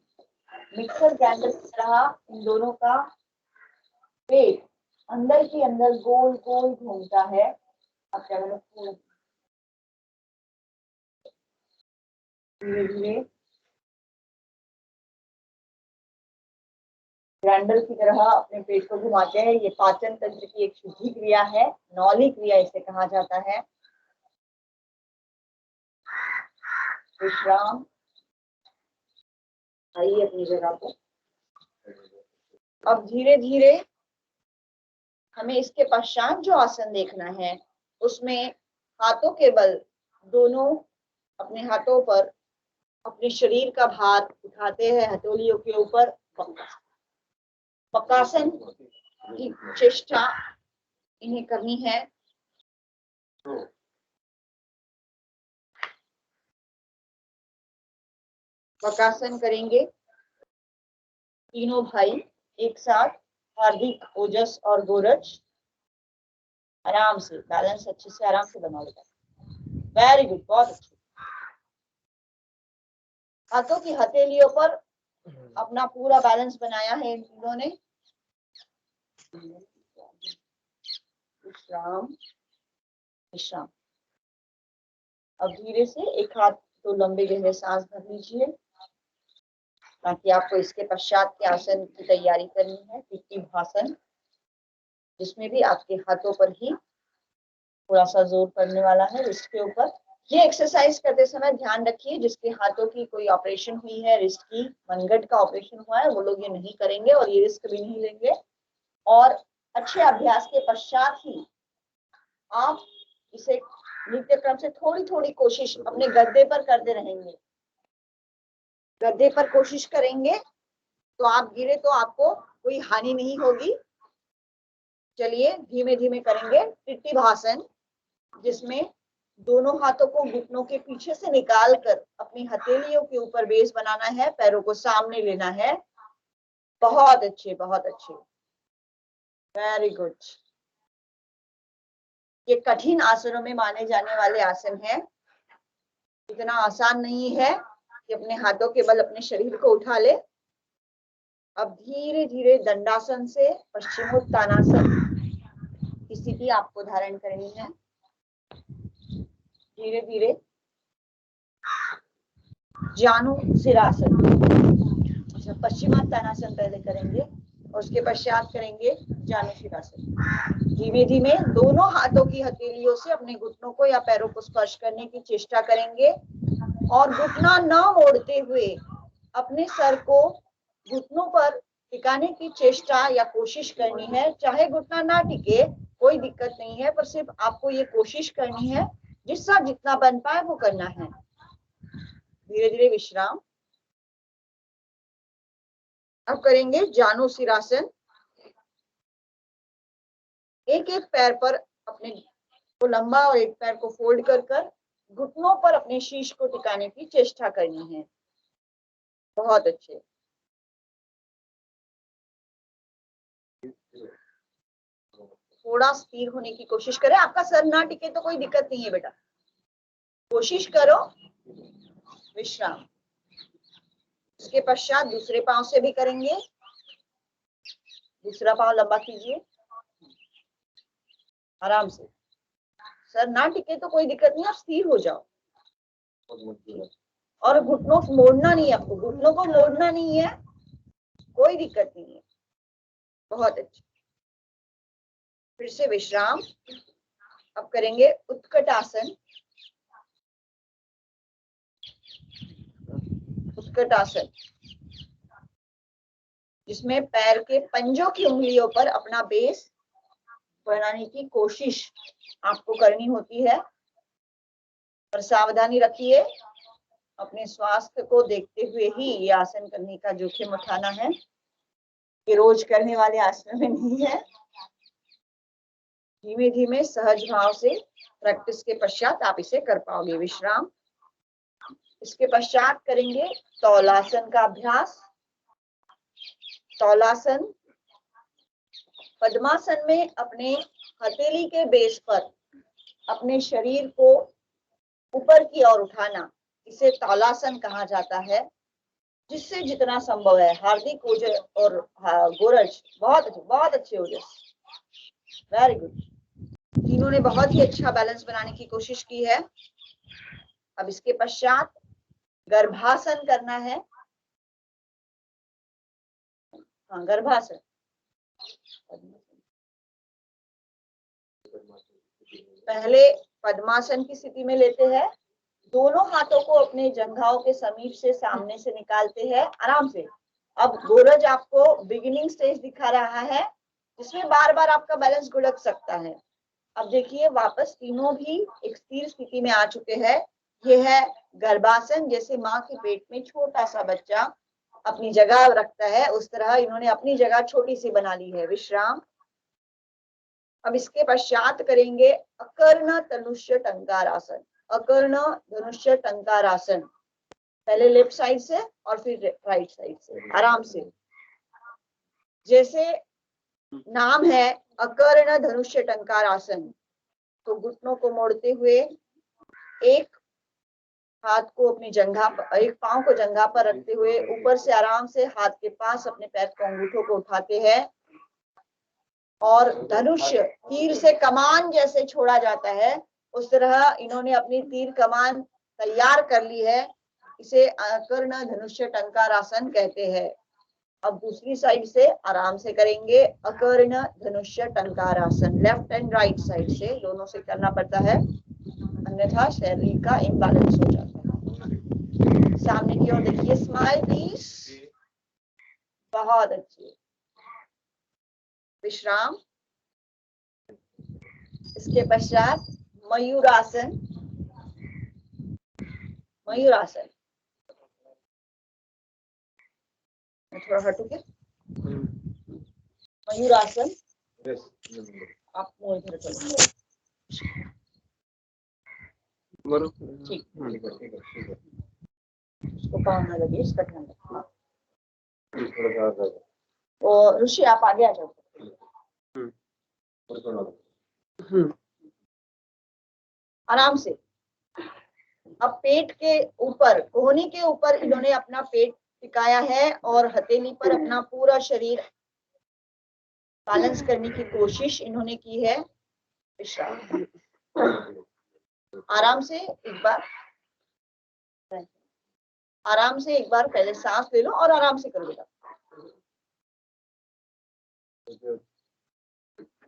मिक्सर ग्राइंडर की तरह इन दोनों का पेट अंदर ही अंदर गोल गोल घूमता है। आप क्या धीरे धीरे ग्राइंडर की तरह अपने पेट को घुमाते हैं। ये पाचन तंत्र की एक शुद्धि क्रिया है, नौली क्रिया इसे कहा जाता है। विश्राम, आइए अपनी जगह पर। अब धीरे धीरे हमें इसके पश्चात जो आसन देखना है उसमें हाथों के बल दोनों अपने हाथों पर अपने शरीर का भार उठाते हैं हथेलियों के ऊपर। पक्कासन की चेष्टा इन्हें करनी है। पक्कासन करेंगे तीनों भाई एक साथ, हार्दिक, ओजस और गोरज। आराम से बैलेंस अच्छे से आराम से बना लेगा। वेरी गुड, बहुत अच्छे। हाथों की हथेलियों पर अपना पूरा बैलेंस बनाया है इन तीनों ने। विश्राम विश्राम। अब धीरे से एक हाथ तो लंबे गहरे सांस भर लीजिए ताकि आपको इसके पश्चात के आसन की तैयारी करनी है, पितृभासन, जिसमें भी आपके हाथों पर ही थोड़ा सा जोर पड़ने वाला है रिस्ट के ऊपर। ये एक्सरसाइज करते समय ध्यान रखिए जिसके हाथों की कोई ऑपरेशन हुई है, रिस्ट की मनगढ़ का ऑपरेशन हुआ है, वो लोग ये नहीं करेंगे और ये रिस्क भी नहीं लेंगे। और अच्छे अभ्यास के पश्चात ही आप इसे नित्य क्रम से थोड़ी थोड़ी कोशिश अपने गद्दे पर करते रहेंगे। गद्दे पर कोशिश करेंगे तो आप गिरे तो आपको कोई हानि नहीं होगी। चलिए धीमे धीमे करेंगे पितृभासन, जिसमें दोनों हाथों को घुटनों के पीछे से निकाल कर अपनी हथेलियों के ऊपर बेस बनाना है, पैरों को सामने लेना है। बहुत अच्छे, बहुत अच्छे, वेरी गुड। ये कठिन आसनों में माने जाने वाले आसन है। इतना आसान नहीं है कि अपने हाथों के बल अपने शरीर को उठा ले। अब धीरे धीरे दंडासन से पश्चिमोत्तानासन की स्थिति आपको धारण करनी है। धीरे धीरे जानु सिरासन, अच्छा पश्चिमोत्तानासन पहले करेंगे और उसके पश्चात करेंगे जानु सिरासन। धीमे धीमे दोनों हाथों की हथेलियों से अपने घुटनों को या पैरों को स्पर्श करने की चेष्टा करेंगे और घुटना न मोड़ते हुए अपने सर को घुटनों पर टिकाने की चेष्टा या कोशिश करनी है। चाहे घुटना ना टिके कोई दिक्कत नहीं है, पर सिर्फ आपको ये कोशिश करनी है, जिसका जितना बन पाए वो करना है। धीरे धीरे विश्राम। अब करेंगे जानु सिरासन। एक एक पैर पर अपने को लंबा और एक पैर को फोल्ड कर कर घुटनों पर अपने शीश को टिकाने की चेष्टा करनी है। बहुत अच्छे। थोड़ा स्थिर होने की कोशिश करें। आपका सर ना टिके तो कोई दिक्कत नहीं है बेटा, कोशिश करो। विश्राम। इसके पश्चात दूसरे पांव से भी करेंगे। दूसरा पांव लंबा कीजिए आराम से। सर ना टिके तो कोई दिक्कत नहीं, आप स्थिर हो जाओ। और घुटनों को मोड़ना नहीं है, आपको घुटनों को मोड़ना नहीं है, कोई दिक्कत नहीं है। बहुत अच्छे। फिर से विश्राम। अब करेंगे उत्कट आसन। उत्कट आसन, जिसमें पैर के पंजों की उंगलियों पर अपना बेस बनाने की कोशिश आपको करनी होती है। पर सावधानी रखिए, अपने स्वास्थ्य को देखते हुए ही ये आसन करने का जोखिम उठाना है। ये रोज करने वाले आसन में नहीं है। धीमे धीमे सहज भाव से प्रैक्टिस के पश्चात आप इसे कर पाओगे। विश्राम। इसके पश्चात करेंगे तौलासन का अभ्यास। तौलासन पद्मासन में अपने हथेली के बेस पर अपने शरीर को ऊपर की ओर उठाना, इसे तौलासन कहा जाता है। जिससे जितना संभव है, हार्दिक, ओजस और गोरज, बहुत अच्छे ओजस, वेरी गुड। तीनों ने बहुत ही अच्छा बैलेंस बनाने की कोशिश की है। अब इसके पश्चात गर्भासन करना है। हाँ, गर्भासन। पहले पद्मासन की स्थिति में लेते हैं, दोनों हाथों को अपने जंघाओं के समीप से सामने से निकालते हैं आराम से। अब गोरज आपको बिगिनिंग स्टेज दिखा रहा है जिसमें बार बार आपका बैलेंस गुड़क सकता है। अब देखिए वापस तीनों भी एक स्थिर स्थिति में आ चुके हैं। ये है गर्भासन, जैसे माँ के पेट में छोटा सा बच्चा अपनी जगह रखता है उस तरह इन्होंने अपनी जगह छोटी सी बना ली है। विश्राम। अब इसके पश्चात करेंगे अकर्ण धनुष्य टंकारासन। अकर्ण धनुष्य टंकारासन, पहले लेफ्ट साइड से और फिर राइट साइड से आराम से। जैसे नाम है अकर्ण धनुष्य टंकारासन, तो घुटनों को मोड़ते हुए एक हाथ को अपनी जंघा पर, एक पांव को जंघा पर रखते हुए ऊपर से आराम से हाथ के पास अपने पैर के अंगूठों को उठाते हैं और धनुष्य तीर से कमान जैसे छोड़ा जाता है उस तरह इन्होंने अपनी तीर कमान तैयार कर ली है। इसे अकर्ण धनुष्य टंकारासन कहते हैं। अब दूसरी साइड से आराम से करेंगे अकर्ण धनुष्य टंकारासन। लेफ्ट एंड राइट साइड से दोनों से करना पड़ता है, अन्यथा शरीर का इम्बैलेंस हो जाता है। सामने की ओर देखिए, स्माइल प्लीज। बहुत अच्छी। विश्राम। इसके पश्चात मयूरासन। मयूरासन, थोड़ा हटोगे। मयूरासन, आप मोड़ इधर चलो। ठीक, उसको पाँव ना लगे, इसका ध्यान रखना। और ऋषि आप आगे आ जाओ। आराम से। अब पेट के ऊपर, कोहनी के ऊपर इन्होंने अपना पेट टिकाया है और हथेली पर अपना पूरा शरीर बैलेंस करने की कोशिश इन्होंने की है। विश्राम। आराम से एक बार, आराम से एक बार पहले सांस ले लो और आराम से करो बेटा।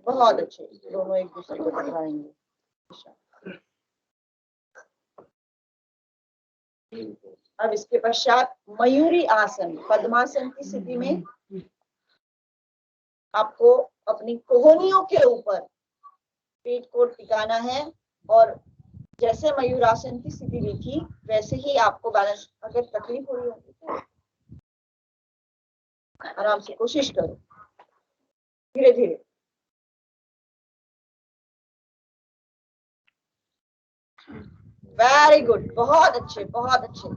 बहुत अच्छे, दोनों एक दूसरे को टकराएंगे। अब इसके पश्चात मयूरी आसन, पद्मासन की स्थिति में आपको अपनी कोहनियों के ऊपर पेट को टिकाना है और जैसे मयूरासन की स्थिति देखी वैसे ही आपको बैलेंस। अगर तकलीफ हो रही होगी तो आराम से कोशिश करो, धीरे धीरे। वेरी गुड, बहुत अच्छे, बहुत अच्छे।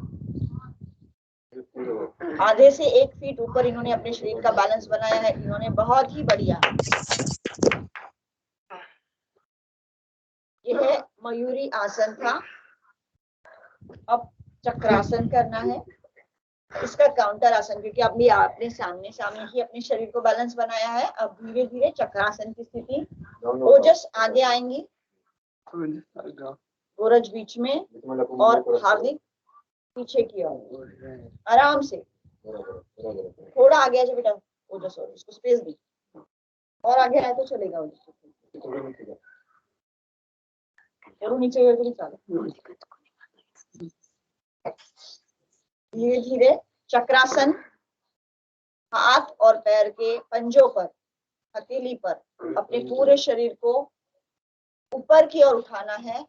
आधे से 1 फीट ऊपर इन्होंने अपने शरीर का बैलेंस बनाया है। इन्होंने बहुत ही बढ़िया। यह मयूरी आसन था। अब चक्रासन करना है, इसका काउंटर आसन, क्योंकि अभी आपने सामने सामने ही अपने शरीर को बैलेंस बनाया है। अब धीरे धीरे चक्रासन की स्थिति। ओजस आगे आएंगी, गोरज बीच में और हार्दिक पीछे की ओर। आराम से थोड़ा आगे आ जाए बेटा ओजस, और इसको स्पेस दी और आगे आए तो चलेगा। जरूर नीचे धीरे धीरे चक्रासन। हाथ और पैर के पंजों पर, हथेली पर अपने पूरे शरीर को ऊपर की ओर उठाना है।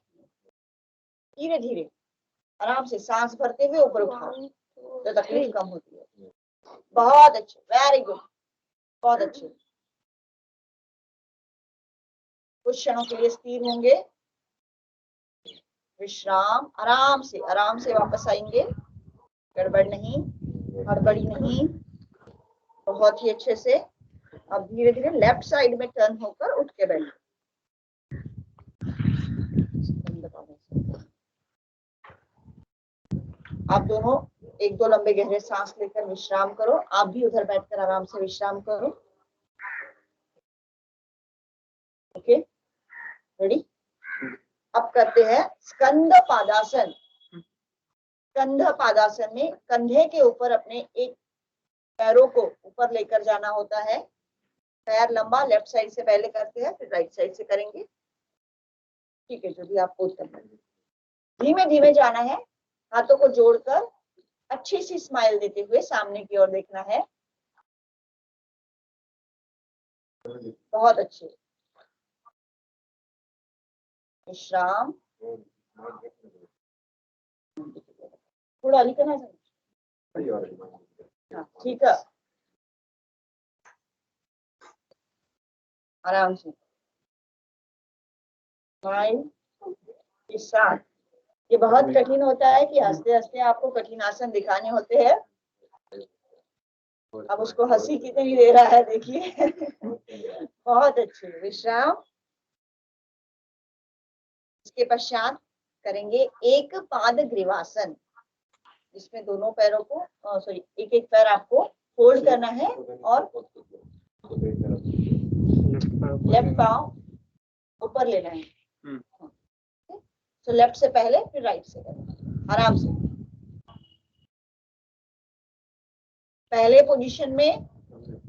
धीरे धीरे आराम से सांस भरते हुए ऊपर उठाओ तो तकलीफ कम होती है। बहुत अच्छे, वेरी गुड, बहुत अच्छे। कुछ क्षणों के लिए स्थिर होंगे। विश्राम। आराम से वापस आएंगे। गड़बड़ नहीं, हड़बड़ी नहीं, बहुत ही अच्छे से। अब धीरे धीरे लेफ्ट साइड में टर्न होकर उठ के बैठो। आप दोनों 1-2 लंबे गहरे सांस लेकर विश्राम करो। आप भी उधर बैठकर आराम से विश्राम करो। Okay, ready. अब करते हैं स्कंद पादासन। कंध पादासन में कंधे के ऊपर अपने एक पैरों को ऊपर लेकर जाना होता है। पैर लंबा लेफ्ट साइड से पहले करते हैं, फिर राइट साइड से करेंगे। ठीक है, जो भी आपको करना है। धीमे धीमे जाना है, हाथों को जोड़कर अच्छी सी स्माइल देते हुए सामने की ओर देखना है। बहुत अच्छे। विश्राम। थोड़ा अली करना है, ठीक है। आराम से स्माइल के साथ। ये बहुत कठिन होता है कि हंसते हंसते आपको कठिन आसन दिखाने होते हैं। अब उसको हंसी कितनी दे रहा है देखिए। बहुत अच्छे। विश्राम। इसके पश्चात करेंगे एक पाद ग्रीवासन, जिसमें दोनों पैरों को सॉरी एक एक पैर आपको फोल्ड करना है और लेफ्ट पाँव ऊपर लेना है। तो लेफ्ट से पहले फिर राइट से करना आराम से। पहले पोजीशन में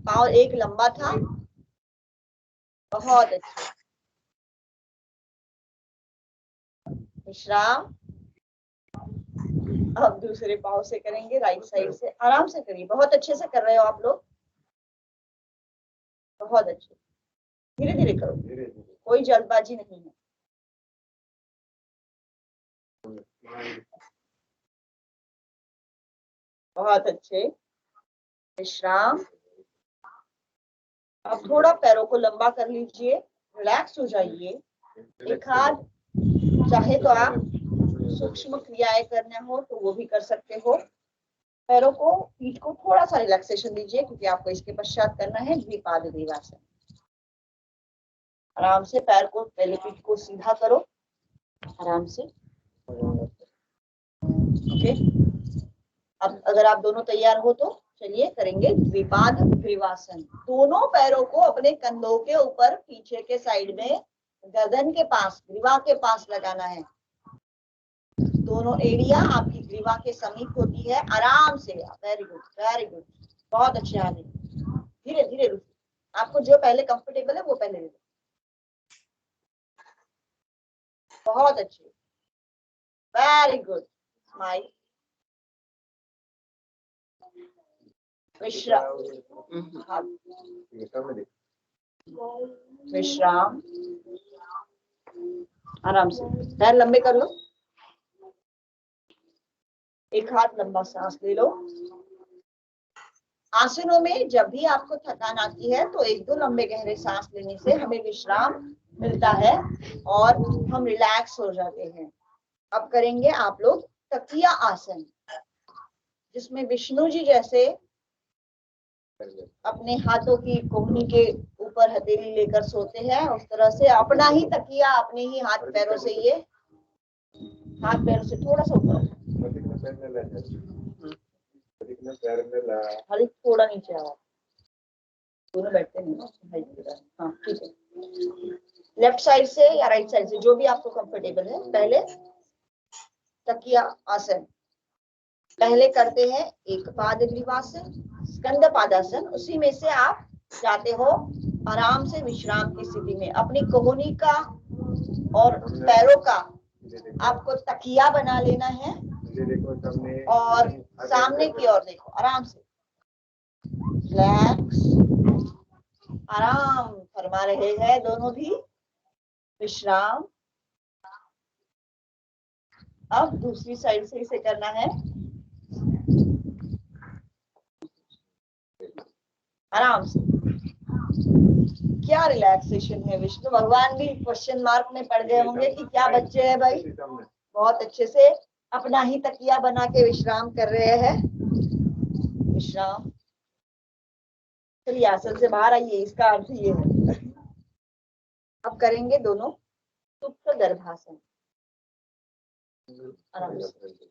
पाँव एक लंबा था। बहुत अच्छा। विश्राम। अब दूसरे पाँव से करेंगे राइट साइड से। आराम से करिए, बहुत अच्छे से कर रहे हो आप लोग। बहुत अच्छे, धीरे धीरे करो, कोई जल्दबाजी नहीं है। बहुत अच्छे। विश्राम। अब थोड़ा पैरों को लंबा कर लीजिए, रिलैक्स हो जाइए। एक हाथ चाहे तो आप सूक्ष्म क्रियाएं करना हो तो वो भी कर सकते हो। पैरों को, पीठ को थोड़ा सा रिलैक्सेशन दीजिए, क्योंकि आपको इसके पश्चात करना है द्विपाद ग्रीवासन। आराम से पैर को, पहले पीठ को सीधा करो आराम से। ओके, अब अगर आप दोनों तैयार हो तो चलिए करेंगे द्विपाद ग्रीवासन। दोनों पैरों को अपने कंधों के ऊपर पीछे के साइड में गर्दन के पास, ग्रीवा के पास लगाना है। दोनों एड़िया आपकी ग्रीवा के समीप होती है। आराम से। वेरी गुड, वेरी गुड, बहुत अच्छे आदमी। धीरे धीरे रुकिए, आपको जो पहले कंफर्टेबल है वो पहले ले लो। बहुत अच्छे, वेरी गुड। स्माइल। विश्राम। विश्राम। आराम से पैर लंबे कर लो, एक हाथ लंबा सांस ले लो। आसनों में जब भी आपको थकान आती है तो एक दो लंबे गहरे सांस लेने से हमें विश्राम मिलता है और हम रिलैक्स हो जाते हैं। अब करेंगे आप लोग तकिया आसन, जिसमें विष्णु जी जैसे अपने हाथों की कोहनी के ऊपर हथेली लेकर सोते हैं, उस तरह से अपना ही तकिया अपने ही हाथ पैरों से, ये हाथ पैरों से थोड़ा सा ऊपर, हल्का थोड़ा नीचे आओ, दोनों बैठते हैं। हाँ ठीक है, लेफ्ट साइड से या राइट साइड से, जो भी आपको कंफर्टेबल है। पहले तकिया आसन पहले करते हैं एक पाद ग्रीवासन, स्कंद पादासन। उसी में से आप जाते हो आराम से विश्राम की स्थिति में। अपनी कोहनी का और पैरों का आपको तकिया बना लेना है और सामने की ओर देखो आराम से। रिलैक्स, आराम फरमा रहे हैं दोनों भी। विश्राम। अब दूसरी साइड से इसे करना है। आराम से। क्या रिलैक्सेशन है। विष्णु भगवान भी क्वेश्चन मार्क में पड़ गए होंगे कि क्या बच्चे हैं भाई। बहुत अच्छे से अपना ही तकिया बना के विश्राम कर रहे हैं। विश्राम। चलिए आसन से बाहर आइए, इसका अर्थ ये है। अब करेंगे दोनों सुप्त गर्भासन। आराम से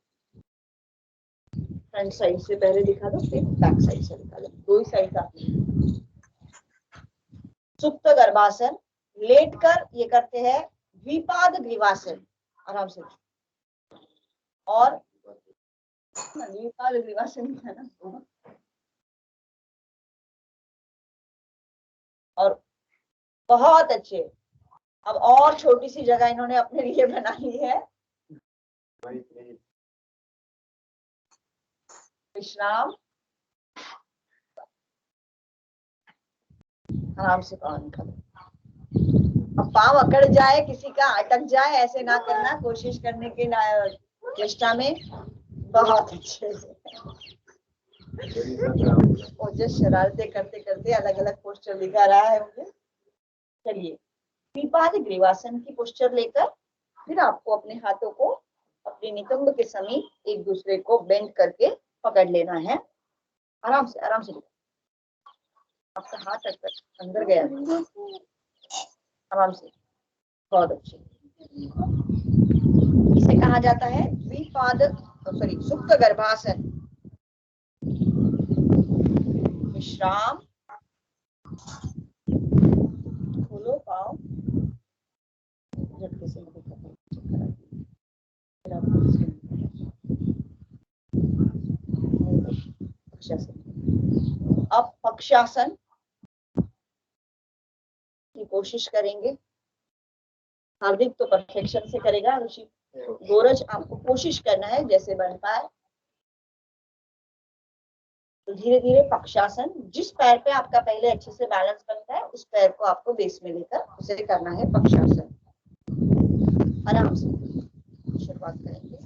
फ्रंट साइड से पहले दिखा दो, फिर बैक साइड से दिखा दो, दो ही साइड का। सुप्त गर्भासन लेटकर ये करते हैं द्विपाद ग्रीवासन। आराम से। और द्विपाद ग्रीवासन है ना। और बहुत अच्छे। अब और छोटी सी जगह इन्होंने अपने लिए बना ली है। विश्राम, आराम से पाँव निकालो। अब पाँव अकड़ जाए, किसी का अटक जाए, ऐसे ना करना, कोशिश करने के चेष्टा में। बहुत अच्छे से। मुझे शरारते करते करते अलग अलग पोस्टर दिखा रहा है मुझे। चलिए, द्विपाद ग्रीवासन की पोस्टर लेकर फिर आपको अपने हाथों को अपने नितंब के समीप एक दूसरे को बेंड करके पकड़ लेना है। आराम से, आराम से। आपका हाथ अंदर गया, आराम से। बहुत अच्छे। इसे कहा जाता है द्विपाद, सॉरी, सुप्त गर्भासन। विश्राम, खोलो पाँव, झटके से पक्षासन। अब पक्षासन की कोशिश करेंगे। हार्दिक तो परफेक्शन से करेगा, ऋषि गोरज आपको कोशिश करना है जैसे बन पाए। तो धीरे धीरे पक्षासन, जिस पैर पे आपका पहले अच्छे से बैलेंस बनता है उस पैर को आपको बेस में लेकर उसे करना है पक्षासन। आराम से शुरुआत करेंगे,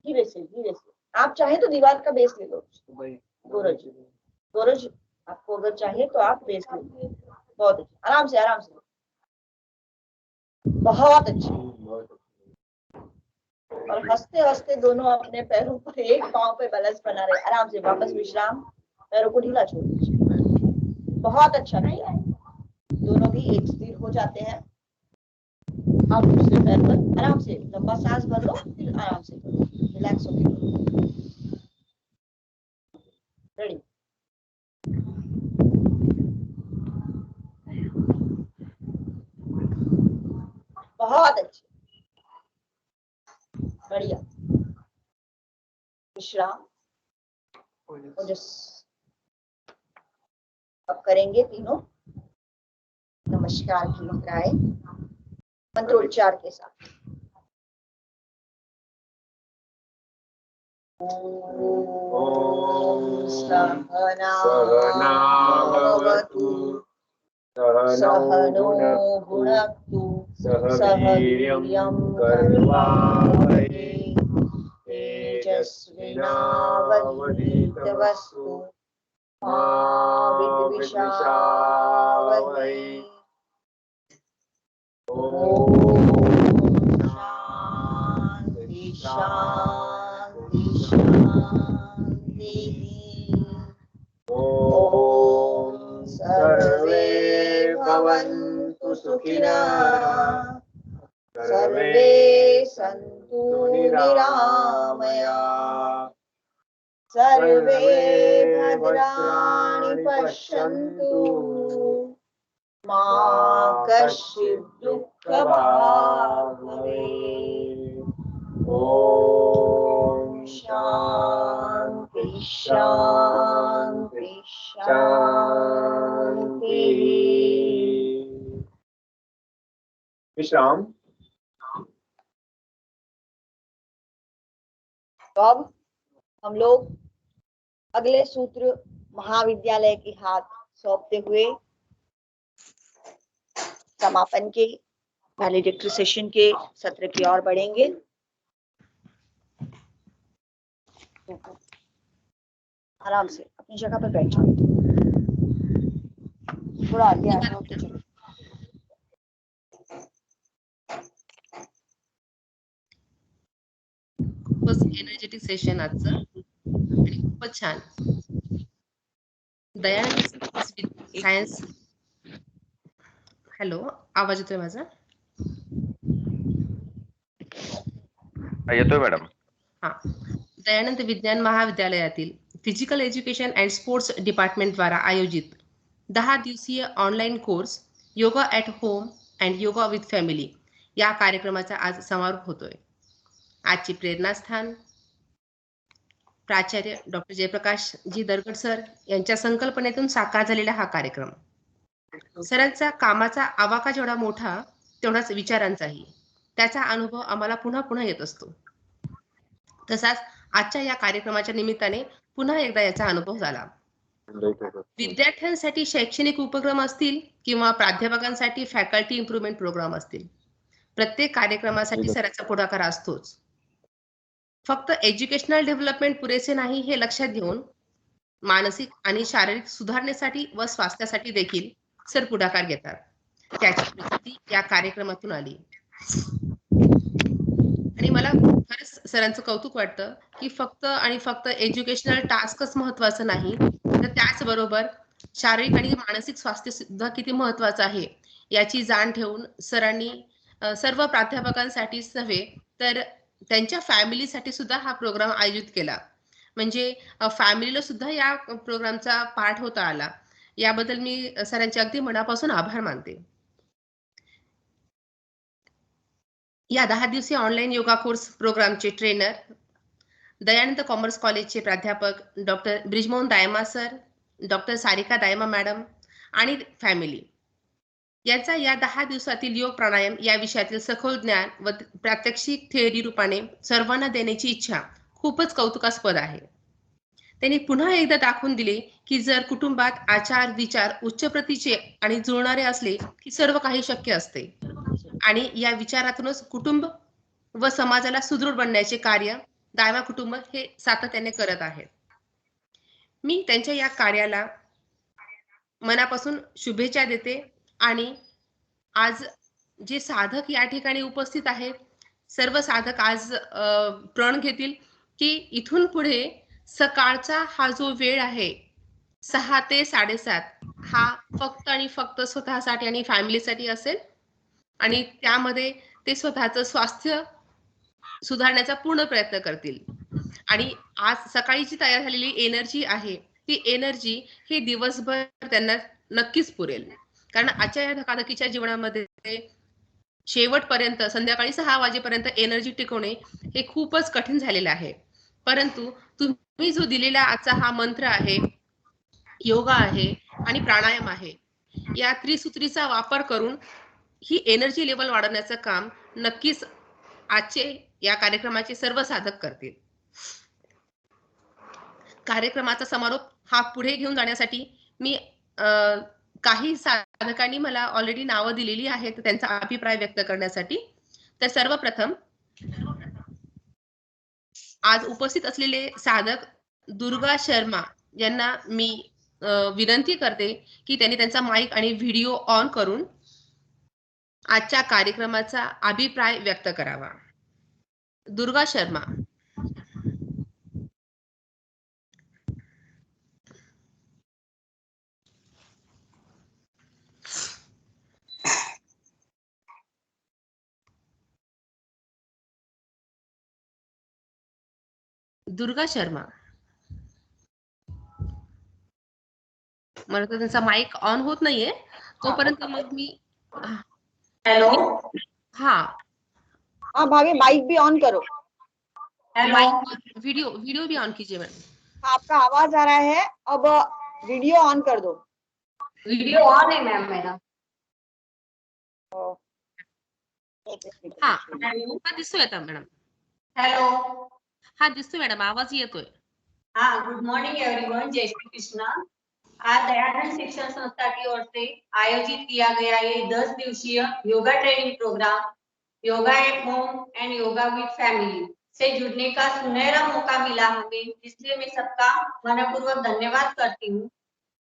धीरे से धीरे से। आप चाहे तो दीवार का बेस ले लो गोरज। गोरज आपको अगर चाहिए तो आप बेस ले लो। बहुत अच्छा, आराम से, आराम से। बहुत अच्छे। और हंसते हंसते दोनों अपने पैरों पर, एक पांव पे बैलेंस बना रहे। आराम से वापस विश्राम, पैरों को ढीला छोड़ दीजिए। बहुत अच्छा, नहीं है, दोनों भी एक स्थिर हो जाते हैं। आप दूसरे पैर पर आराम से लंबा सांस भर लो, फिर आराम से करो, रिलैक्स होके करो। रेडी। बहुत अच्छे, बढ़िया। विश्राम, ओजस। अब करेंगे तीनों नमस्कार की मुद्राएं मंत्रोच्चार के साथ। ओम सहना भवतु सहनो भुनक्तु सह वीर्यं कर्वावहै तेजस्विनावधीतमस्तु मा विद्विषावहै। ओम शांति शांति शांति। ओम सर्वे भवन्तु सुखिनः, सर्वे सन्तु निरामयाः, सर्वे भद्राणि पश्यन्तु, मा कश्चित् दुःखभाग् भवेत्। ओम शांति शांति शांति। विश्राम। तो अब हम लोग अगले सूत्र महाविद्यालय के हाथ सौंपते हुए समापन के वैलिडिक्टरी सेशन के सत्र की ओर बढ़ेंगे। आराम से अपनी जगह पर बैठ जाओ, थोड़ा आगे आ जाओ तो चलो। खूपच एनर्जेटिक सेशन आजचं आणि खूपच छान. दयानंद सायन्स. हॅलो, आवाज येतोय माझा? येतोय मॅडम. हा. दयानंद विज्ञान महाविद्यालयातील physical education and sports department द्वारा आयोजित 10 दिवसीय online course yoga at home and yoga with family या कार्यक्रमाचा आज समारोप होतोय. आजची प्रेरणास्थान प्राचार्य डॉक्टर जयप्रकाश जी दरगड सर यांच्या संकल्पनेतून साकार झालेला हा कार्यक्रम. सरांचा कामाचा आवाका जेवढा मोठा तेवढाच विचारांचाही. त्याचा अनुभव आम्हाला पुन्हा पुन्हा येत असतो. तसाच आजच्या या कार्यक्रमाच्या निमित्ताने पुन्हा एकदा याचा अनुभव झाला. विद्यार्थ्यांसाठी शैक्षणिक उपक्रम असतील किंवा प्राध्यापकांसाठी फॅकल्टी इम्प्रुव्हमेंट प्रोग्राम असतील, प्रत्येक कार्यक्रमासाठी सरांचा पुढाकार असतोच. फक्त एज्युकेशनल डेव्हलपमेंट पुरेसे नाही हे लक्षात घेऊन मानसिक आणि शारीरिक सुधारणेसाठी व स्वास्थ्यासाठी देखील सर पुढाकार घेतात. त्याची प्रसिद्धी या कार्यक्रमातून आली. आणि मला खरंच सरांचं कौतुक वाटतं की फक्त आणि फक्त एज्युकेशनल टास्कच महत्वाचं नाही, तर त्याचबरोबर शारीरिक आणि मानसिक स्वास्थ्य सुद्धा किती महत्वाचं आहे याची जाण ठेवून सरांनी सर्व प्राध्यापकांसाठी नव्हे तर त्यांच्या फॅमिलीसाठी सुद्धा हा प्रोग्राम आयोजित केला. म्हणजे फॅमिलीला सुद्धा या प्रोग्रामचा पार्ट होता आला. याबद्दल मी सरांचे अगदी मनापासून आभार मानते. या 10 दिवसीय ऑनलाईन योगा कोर्स प्रोग्रामचे ट्रेनर दयानंद कॉमर्स कॉलेजचे प्राध्यापक doctor Brijmohan Dayma sir, doctor Sarika Dayma madam आणि फॅमिली यांचा या 10 दिवसातील योग प्राणायाम या विषयातील सखोल ज्ञान व प्रात्यक्षिक थेअरी रूपाने सर्वांना देण्याची इच्छा खूपच कौतुकास्पद आहे. त्यांनी पुन्हा एकदा दाखवून दिले की जर कुटुंबात आचार विचार उच्च प्रतीचे आणि जुळणारे असले की सर्व काही शक्य असते. आणि या विचारातूनच कुटुंब व समाजाला सुदृढ बनण्याचे कार्य दायमा कुटुंब हे सातत्याने करत आहेत. मी त्यांच्या या कार्याला मनापासून शुभेच्छा देते. आणि आज जे साधक या ठिकाणी उपस्थित आहेत, सर्व साधक आज प्रण घेतील की इथून पुढे सकाळचा हा जो वेळ आहे 6 ते 7:30 हा फक्त आणि फक्त स्वतःसाठी आणि फॅमिलीसाठी असेल आणि त्यामध्ये ते स्वतःचं स्वास्थ्य सुधारण्याचा पूर्ण प्रयत्न करतील. आणि आज सकाळी जी तयार झालेली एनर्जी आहे ती एनर्जी हे दिवसभर त्यांना नक्कीच पुरेल. कारण आजच्या या धकाधकीच्या जीवनामध्ये शेवटपर्यंत संध्याकाळी 6 वाजेपर्यंत एनर्जी टिकवणे हे खूपच कठीण झालेलं आहे. परंतु तुम्ही जो दिलेला आजचा हा मंत्र आहे, योगा आहे आणि प्राणायाम आहे, या त्रिसूत्रीचा वापर करून ही एनर्जी लेवल वाढवण्याचं काम नक्कीच आजचे या कार्यक्रमाचे सर्व साधक करतील. कार्यक्रमाचा समारोप हा पुढे घेऊन जाण्यासाठी मी काही साधकांनी मला ऑलरेडी नावं दिलेली आहेत त्यांचा अभिप्राय व्यक्त करण्यासाठी. तर सर्वप्रथम आज उपस्थित असलेले साधक दुर्गा शर्मा यांना मी विनंती करते की त्यांनी त्यांचा माईक आणि व्हिडिओ ऑन करून आजच्या कार्यक्रमाचा अभिप्राय व्यक्त करावा. दुर्गा शर्मा. दुर्गा शर्मा. मला तर त्यांचा माईक ऑन होत नाहीये, तोपर्यंत मग मी हेलो. हाँ भाभी माइक भी ऑन करो. माइक वीडियो भी ऑन कीजिए मैम. आपका आवाज आ रहा है, अब वीडियो ऑन कर दो. वीडियो ऑन है मैम मेरा. हा दिसतोय आता मॅडम. हेलो. हा दिसतोय मॅडम, आवाज येतोय. हाँ, गुड मॉर्निंग एवरीवन. जय श्री कृष्णा. आज दयानंद शिक्षण संस्था की ओर से आयोजित किया गया ये 10 दिवसीय yoga training program yoga at home and yoga with family से जुड़ने का सुनहरा मौका मिला हमें, इसलिए मैं सबका मनपूर्वक धन्यवाद करती हूँ.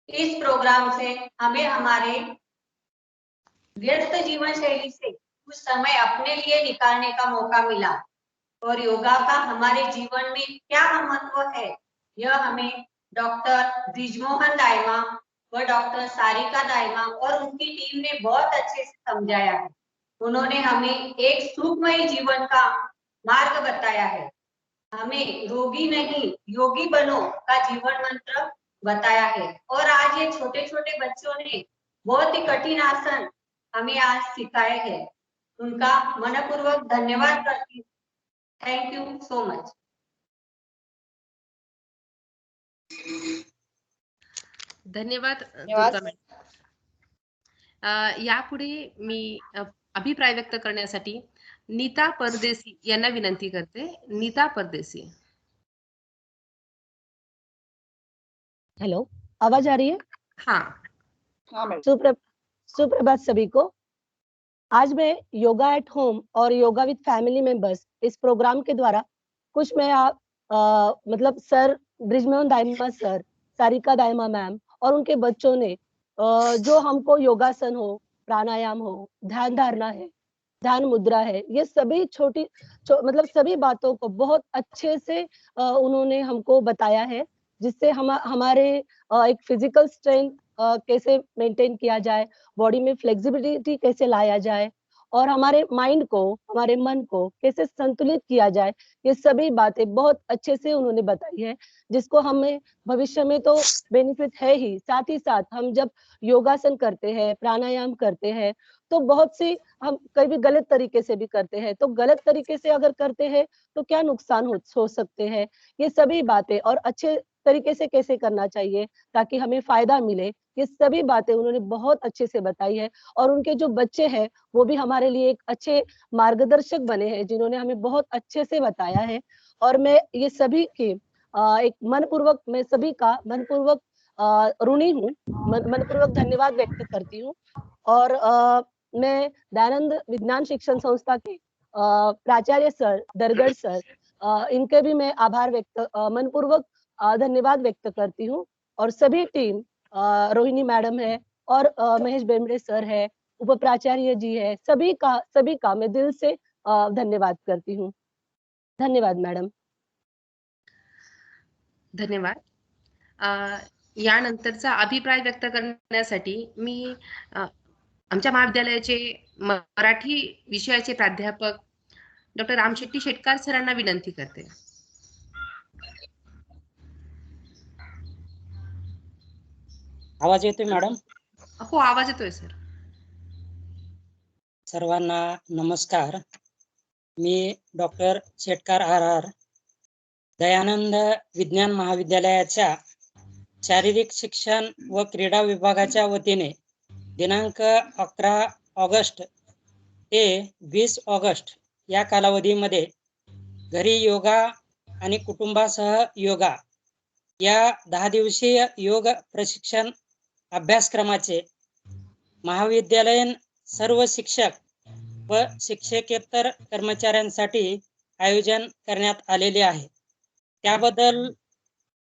इस प्रोग्राम से हमें हमारे व्यस्त जीवन शैली से कुछ समय अपने लिए निकालने का मौका मिला और योगा का हमारे जीवन में क्या महत्व है यह हमें डॉक्टर ब्रिजमोहन दायमा व डॉक्टर सारिका दायमा और उनकी टीम ने बहुत अच्छे से समझाया है. उन्होंने हमें एक सुखमय जीवन का मार्ग बताया है. हमें रोगी नहीं योगी बनो का जीवन मंत्र बताया है. और आज ये छोटे छोटे बच्चों ने बहुत ही कठिन आसन हमें आज सिखाए हैं. उनका मनपूर्वक धन्यवाद करती हूँ. Thank you so much. धन्यवाद धन्यवाद. दुर्गा मॅडम. यापुढे मी अभिप्राय व्यक्त करण्यासाठी नीता परदेसी यांना विनंती करते. नीता परदेसी. हेलो, आवाज आ रही है? हाँ. हाँ मैडम. सुप्रभात सभी को. आज मैं योगा एट होम और योगा विद फैमिली मेंबर्स इस प्रोग्राम के द्वारा कुछ मैं मतलब sir Brijmohan Dayma sir, Sarika Dayma ma'am और उनके बच्चों ने जो हमको योगासन हो, प्राणायाम हो, ध्यान धारणा है, ध्यान मुद्रा है, ये सभी मतलब सभी बातों को बहुत अच्छे से उन्होंने हमको बताया है, जिससे हमारे एक फिजिकल स्ट्रेंथ कैसे मेंटेन किया जाए, बॉडी में फ्लेक्सिबिलिटी कैसे लाया जाए और हमारे माइंड को, हमारे मन को कैसे संतुलित किया जाए, ये सभी बातें बहुत अच्छे से उन्होंने बताई है, जिसको हमें भविष्य में तो बेनिफिट है ही, साथ ही साथ हम जब योगासन करते हैं, प्राणायाम करते हैं, तो बहुत सी हम कभी गलत तरीके से भी करते हैं, तो गलत तरीके से अगर करते हैं तो क्या नुकसान हो सकते हैं, ये सभी बातें और अच्छे तरीके से कैसे करना चाहिए ताकि हमें फायदा मिले, ये सभी बातें उन्होंने बहुत अच्छे से बताई है और उनके जो बच्चे हैं वो भी हमारे लिए एक अच्छे मार्गदर्शक बने हैं, जिन्होंने हमें बहुत अच्छे से बताया है और मैं ये सभी की एक मनपूर्वक, मैं सभी का मनपूर्वक ऋणी हूँ, मनपूर्वक धन्यवाद व्यक्त करती हूँ और मैं दयानंद विज्ञान शिक्षण संस्था के प्राचार्य सर, दरगढ़ सर, इनके भी मैं आभार मनपूर्वक धन्यवाद व्यक्त करती हूँ और सभी टीम, रोहिणी मैडम है और महेश बेमड़े सर है, उप प्राचार्य जी है, सभी का मैं दिल से धन्यवाद करती हूँ. धन्यवाद मॅडम. धन्यवाद. यानंतरचा अभिप्राय व्यक्त करण्यासाठी मी आमच्या महाविद्यालयाचे मराठी विषयाचे प्राध्यापक डॉक्टर रामशेट्टी शेटकार सरांना विनंती करते. आवाज येतोय मॅडम? हो, आवाज येतोय सर. सर्वांना नमस्कार. मी डॉक्टर शेटकार RR, दयानंद विज्ञान महाविद्यालयाच्या शारीरिक शिक्षण व क्रीडा विभागाच्या वतीने दिनांक 11 ऑगस्ट ते 20 ऑगस्ट या कालावधीमध्ये घरी योगा आणि कुटुंबासह योगा या 10 दिवसीय योग प्रशिक्षण अभ्यासक्रमाचे महाविद्यालयीन सर्व शिक्षक व शिक्षकेतर कर्मचाऱ्यांसाठी आयोजन करण्यात आलेले आहे. त्याबद्दल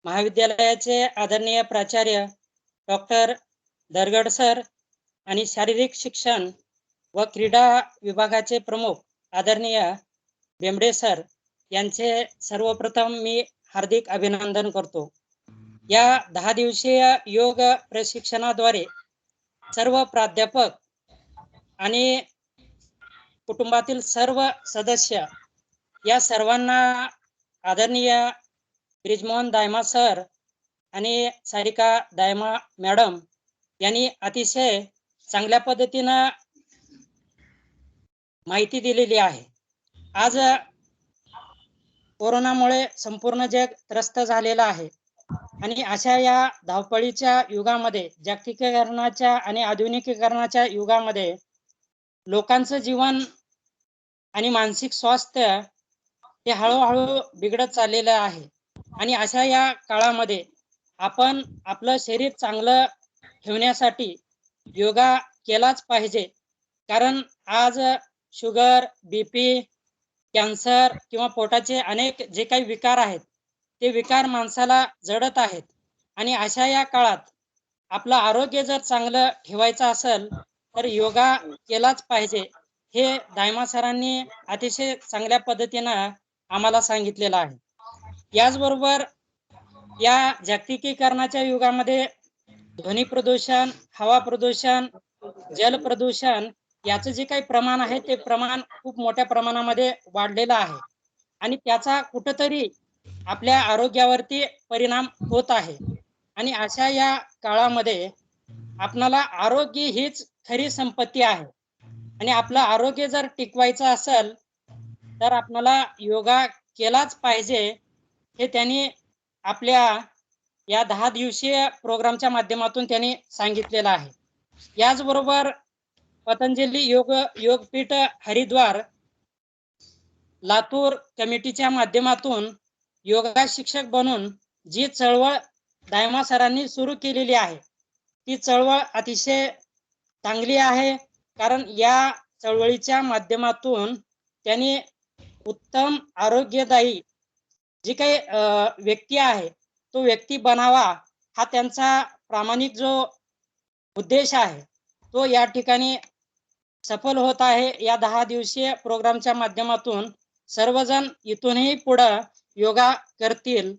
महाविद्यालयाचे आदरणीय प्राचार्य डॉक्टर दरगड सर आणि शारीरिक शिक्षण व क्रीडा विभागाचे प्रमुख आदरणीय बेमडे सर यांचे सर्वप्रथम मी हार्दिक अभिनंदन करतो. या 10 दिवसीय योग प्रशिक्षणाद्वारे सर्व प्राध्यापक आणि कुटुंबातील सर्व सदस्य या सर्वांना आदरणीय ब्रिजमोहन दायमा सर आणि सारिका दायमा मॅडम यांनी अतिशय चांगल्या पद्धतीनं माहिती दिलेली आहे. आज कोरोनामुळे संपूर्ण जग त्रस्त झालेलं आहे आणि अशा या धावपळीच्या युगामध्ये, जागतिकीकरणाच्या आणि आधुनिकीकरणाच्या युगामध्ये लोकांचं जीवन आणि मानसिक स्वास्थ्य हे हळूहळू बिघडत चाललेलं आहे आणि अशा या काळामध्ये आपण आपलं शरीर चांगलं ठेवण्यासाठी योगा केलाच पाहिजे. कारण आज शुगर, BP, कॅन्सर किंवा पोटाचे अनेक जे काही विकार आहेत ते विकार माणसाला जडत आहेत आणि अशा या काळात आपलं आरोग्य जर चांगलं ठेवायचं असेल तर योगा केलाच पाहिजे. हे दायमा सरांनी अतिशय चांगल्या पद्धतीनं आम्हाला सांगितलेलं आहे. याचबरोबर या जागतिकीकरणाच्या युगामध्ये ध्वनी प्रदूषण, हवा प्रदूषण, जल प्रदूषण याचं जे काही प्रमाण आहे ते प्रमाण खूप मोठ्या प्रमाणामध्ये वाढलेलं आहे आणि त्याचा कुठंतरी आपल्या आरोग्यावरती परिणाम होत आहे. आणि अशा या काळामध्ये आपणाला आरोग्य हीच खरी संपत्ती आहे आणि आपलं आरोग्य जर टिकवायचं असेल तर आपल्याला योगा केलाच पाहिजे हे त्यांनी आपल्या या 10 दिवसीय प्रोग्रामच्या माध्यमातून त्यांनी सांगितलेलं आहे. याचबरोबर पतंजली योगपीठ हरिद्वार लातूर कमिटीच्या माध्यमातून योगा शिक्षक बनून जी चळवळ दायमा सरांनी सुरू केलेली आहे ती चळवळ अतिशय चांगली आहे. कारण या चळवळीच्या माध्यमातून त्यांनी उत्तम आरोग्यदायी जी काही व्यक्ती आहे तो व्यक्ती बनावा हा त्यांचा प्रामाणिक जो उद्देश आहे तो या ठिकाणी सफल होत आहे. या 10 दिवसीय प्रोग्रामच्या माध्यमातून सर्वजण इथूनही पुढे योगा करतील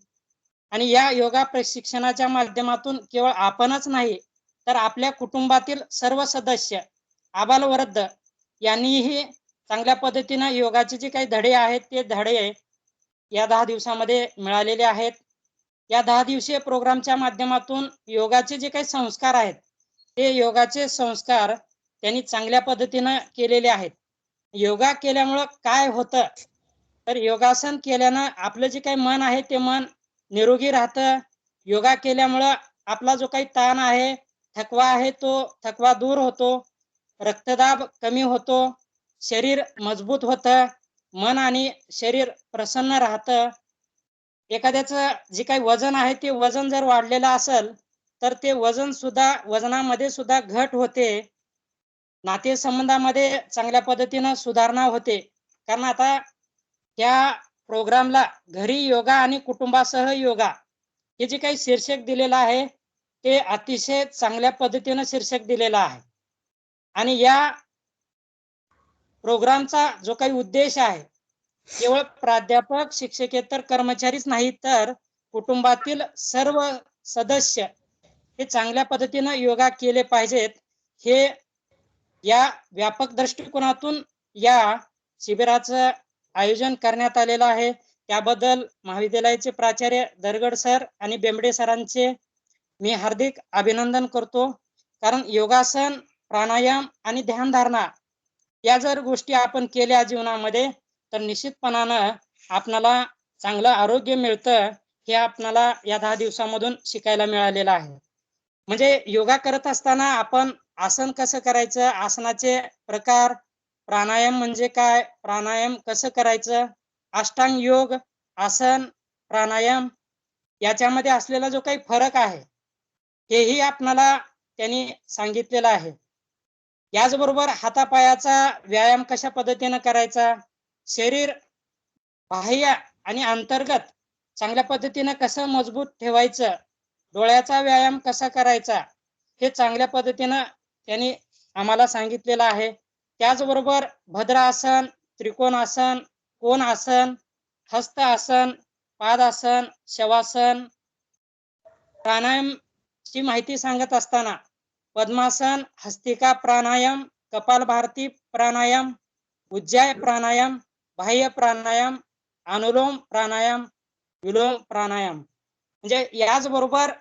आणि या योगा प्रशिक्षणाच्या माध्यमातून केवळ आपणच नाही तर आपल्या कुटुंबातील सर्व सदस्य आबालवृद्ध यांनीही चांगल्या पद्धतीने योगाचे जे काही धडे आहेत ते धडे या 10 दिवसामध्ये मिळालेले आहेत. या 10 दिवसीय प्रोग्रामच्या माध्यमातून योगाचे जे काही संस्कार आहेत ते योगाचे संस्कार त्यांनी चांगल्या पद्धतीने केलेले आहेत. योगा केल्यामुळं काय होतं तर योगासन केल्यानं आपलं जे काही मन आहे ते मन निरोगी राहतं. योगा केल्यामुळं आपला जो काही ताण आहे थकवा आहे तो थकवा दूर होतो, रक्तदाब कमी होतो, शरीर मजबूत होतं, मन आणि शरीर प्रसन्न राहतं. एखाद्याचं जे काही वजन आहे ते वजन जर वाढलेलं असेल तर ते वजनामध्ये सुद्धा घट होते. नातेसंबंधामध्ये चांगल्या पद्धतीनं सुधारणा होते. कारण आता त्या प्रोग्रामला घरी योगा आणि कुटुंबासह योगा हे जे काही शीर्षक दिलेलं आहे ते अतिशय चांगल्या पद्धतीनं शीर्षक दिलेलं आहे. आणि या प्रोग्रामचा जो काही उद्देश आहे केवळ प्राध्यापक शिक्षकेतर कर्मचारीच नाही तर कुटुंबातील सर्व सदस्य हे चांगल्या पद्धतीनं योगा केले पाहिजेत हे या व्यापक दृष्टिकोनातून या शिबिराचं आयोजन करण्यात आलेलं आहे. त्याबद्दल महाविद्यालयाचे प्राचार्य दरगड सर आणि बेंबडे सरांचे मी हार्दिक अभिनंदन करतो. कारण योगासन, प्राणायाम आणि ध्यानधारणा या जर गोष्टी आपण केल्या जीवनामध्ये तर निश्चितपणानं आपल्याला चांगलं आरोग्य मिळतं हे आपल्याला या 10 दिवसामधून शिकायला मिळालेलं आहे. म्हणजे योगा करत असताना आपण आसन कसं करायचं, आसनाचे प्रकार, प्राणायाम म्हणजे काय, प्राणायाम कसं करायचं, अष्टांग योग, आसन, प्राणायाम याच्यामध्ये असलेला जो काही फरक आहे हेही आपल्याला त्यांनी सांगितलेलं आहे. याचबरोबर हातापायाचा व्यायाम कशा पद्धतीने करायचा, शरीर बाह्य आणि अंतर्गत चांगल्या पद्धतीने कसं मजबूत ठेवायचं, डोळ्याचा व्यायाम कसा करायचा हे चांगल्या पद्धतीने त्यांनी आम्हाला सांगितलेलं आहे. त्याचबरोबर भद्रासन, त्रिकोणासन, कोणासन, हस्त आसन, पादासन, शवासन, प्राणायामची माहिती सांगत असताना पद्मासन, हस्तिका प्राणायाम, कपालभाती प्राणायाम, उज्जाय प्राणायाम, बाह्य प्राणायाम, अनुलोम प्राणायाम, विलोम प्राणायाम. म्हणजे याचबरोबर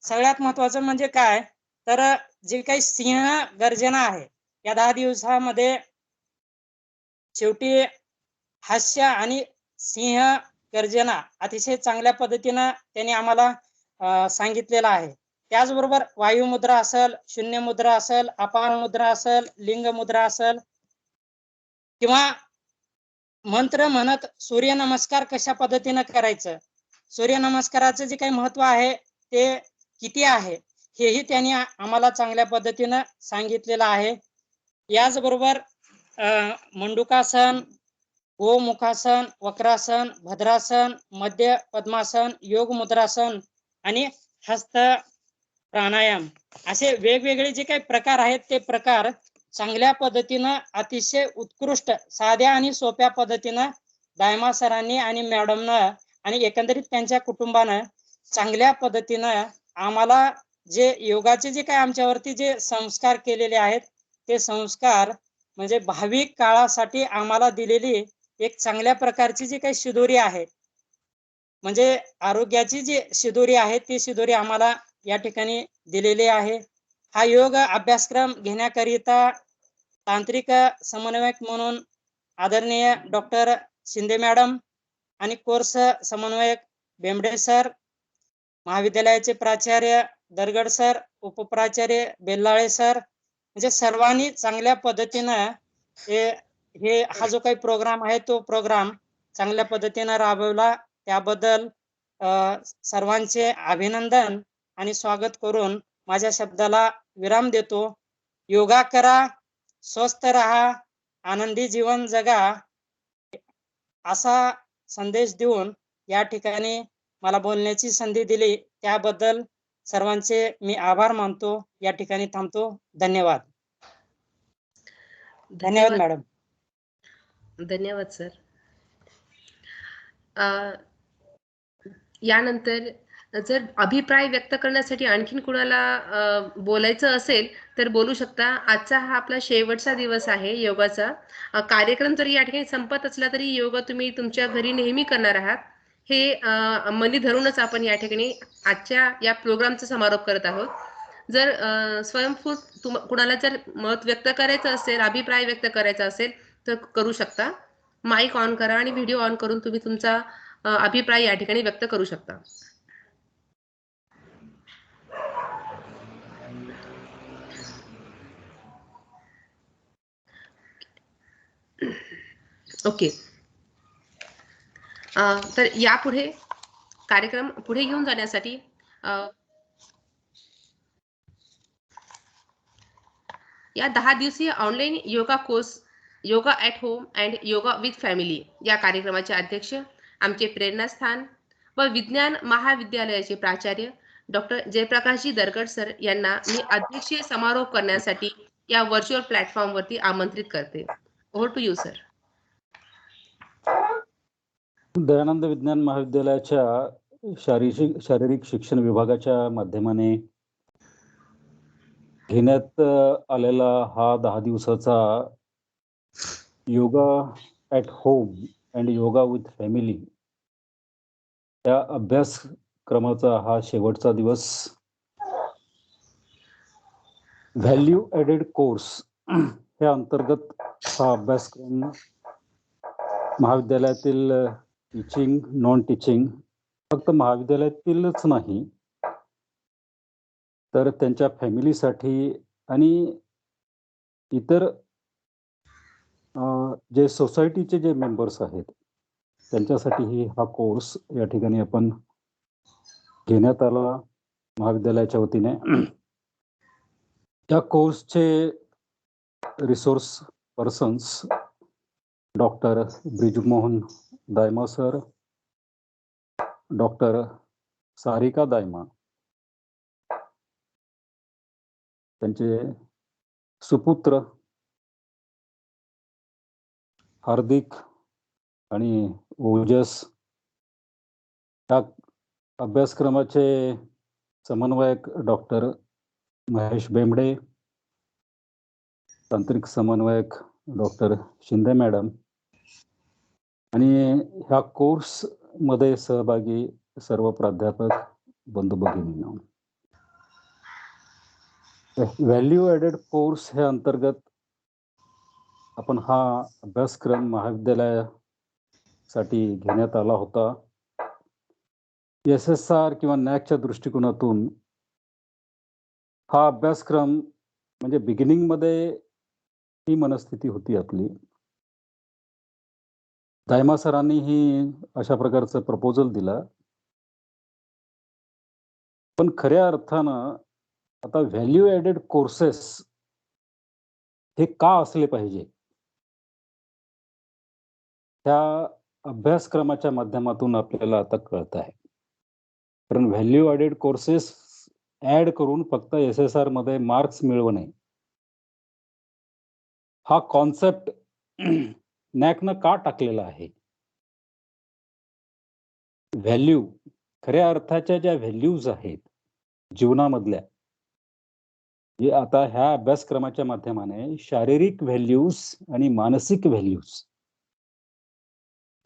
सगळ्यात महत्वाचं म्हणजे काय तर जे काही सिंह गर्जना आहे या 10 दिवसामध्ये शेवटी हास्य आणि सिंह गर्जना अतिशय चांगल्या पद्धतीनं त्यांनी आम्हाला सांगितलेलं आहे. त्याचबरोबर वायू मुद्रा असेल, शून्य मुद्रा असेल, अपार मुद्रा असेल, लिंग मुद्रा असेल किंवा मंत्र म्हणत सूर्य नमस्कार कशा पद्धतीनं करायचं, सूर्य नमस्काराचं जे काही महत्व आहे ते किती आहे हेही त्यांनी आम्हाला चांगल्या पद्धतीनं सांगितलेलं आहे. याचबरोबर मंडूकासन, गोमुखासन, वक्रासन, भद्रासन, मध्य पद्मासन, योग मुद्रासन आणि हस्त प्राणायाम असे वेगवेगळे जे काही प्रकार आहेत ते प्रकार चांगल्या पद्धतीनं अतिशय उत्कृष्ट साध्या आणि सोप्या पद्धतीनं दायमा सरांनी आणि मॅडमनं आणि एकंदरीत त्यांच्या कुटुंबानं चांगल्या पद्धतीनं आम्हाला जे योगाचे जे काही आमच्यावरती जे संस्कार केलेले आहेत ते संस्कार म्हणजे भावी काळासाठी आम्हाला दिलेली एक चांगल्या प्रकारची जी काही शिदोरी आहे म्हणजे आरोग्याची जी शिदोरी आहे ती शिदोरी आम्हाला या ठिकाणी दिलेली आहे. हा योग अभ्यासक्रम घेण्याकरिता तांत्रिक समन्वयक म्हणून आदरणीय डॉक्टर शिंदे मॅडम आणि कोर्स समन्वयक बेंबडे सर, महाविद्यालयाचे प्राचार्य दरगड सर, उपप्राचार्य बेल्लाळे सर, म्हणजे सर्वांनी चांगल्या पद्धतीनं हा जो काही प्रोग्राम आहे तो प्रोग्राम चांगल्या पद्धतीनं राबवला. त्याबद्दल सर्वांचे अभिनंदन आणि स्वागत करून माझ्या शब्दाला विराम देतो. योगा करा, स्वस्थ राहा, आनंदी जीवन जगा असा संदेश देऊन या ठिकाणी मला बोलण्याची संधी दिली त्याबद्दल सर्वांचे मी आभार मानतो. या ठिकाणी थांबतो. धन्यवाद. धन्यवाद मॅडम. धन्यवाद सर. यानंतर जर अभिप्राय व्यक्त करण्यासाठी आणखीन कुणाला बोलायचं असेल तर बोलू शकता. आजचा हा आपला शेवटचा दिवस आहे योगाचा. कार्यक्रम जरी या ठिकाणी संपत असला तरी योगा तुम्ही तुमच्या घरी नेहमी करणार आहात हे मनी धरूनच आपण या ठिकाणी आजच्या या प्रोग्रामचा समारोप करत आहोत. जर स्वयंस्फूर्त कुणाला जर मत व्यक्त करायचं असेल, अभिप्राय व्यक्त करायचा असेल तर करू शकता. माईक ऑन करा आणि व्हिडिओ ऑन करून तुम्ही तुमचा अभिप्राय या ठिकाणी व्यक्त करू शकता. ओके. तर यापुढे कार्यक्रम पुढे घेऊन जाण्यासाठी या 10 दिवसीय online yoga course yoga at home and yoga with family या कार्यक्रमाचे अध्यक्ष आमचे प्रेरणास्थान व विज्ञान महाविद्यालयाचे प्राचार्य डॉक्टर जयप्रकाशजी दरगड सर यांना मी अध्यक्षीय समारोप करण्यासाठी या व्हर्च्युअल प्लॅटफॉर्मवरती आमंत्रित करते. Over to you sir. Dayanand विज्ञान महाविद्यालयाच्या शारीरिक शिक्षण विभागाच्या माध्यमाने घेण्यात आलेला हा 10 दिवसाचा yoga at home and yoga with family या अभ्यासक्रमाचा हा शेवटचा दिवस. व्हॅल्यू ॲडेड कोर्स या अंतर्गत हा अभ्यासक्रम महाविद्यालयातील टीचिंग, नॉन टीचिंग, फक्त महाविद्यालयातीलच नाही तर त्यांच्या फॅमिलीसाठी आणि इतर जे सोसायटीचे जे मेंबर्स आहेत त्यांच्यासाठीही हा कोर्स या ठिकाणी आपण घेण्यात आला महाविद्यालयाच्या वतीने. या कोर्सचे resource persons doctor Brijmohan Dayma sir, doctor Sarika Dayma, त्यांचे सुपुत्र हार्दिक आणि ओजस, या अभ्यासक्रमाचे समन्वयक डॉक्टर महेश बेंबडे, तांत्रिक समन्वयक डॉक्टर शिंदे मॅडम आणि ह्या कोर्स मध्ये सहभागी सर्व प्राध्यापक बंधू भगिनींनो. व्हॅल्यू ॲडेड कोर्स हे अंतर्गत आपण हा अभ्यासक्रम महाविद्यालयासाठी घेण्यात आला होता. SSR किंवा नॅकच्या दृष्टिकोनातून हा अभ्यासक्रम म्हणजे बिगिनिंग मध्ये ही मनस्थिती होती आपली. दायमा सरांनीही अशा प्रकारचं प्रपोजल दिला, पण खऱ्या अर्थानं आता व्हॅल्यू ॲडेड कोर्सेस हे का असले पाहिजे त्या अभ्यासक्रमाच्या माध्यमातून आपल्याला आता कळत आहे. कारण व्हॅल्यू ॲडेड कोर्सेस ऍड करून फक्त SSR मध्ये मार्क्स मिळवणे हा कॉन्सेप्ट नॅकनं का टाकलेला आहे. व्हॅल्यू खऱ्या अर्थाच्या ज्या व्हॅल्यूज आहेत जीवनामधल्या, जे आता ह्या अभ्यासक्रमाच्या माध्यमाने शारीरिक व्हॅल्यूज आणि मानसिक व्हॅल्यूज,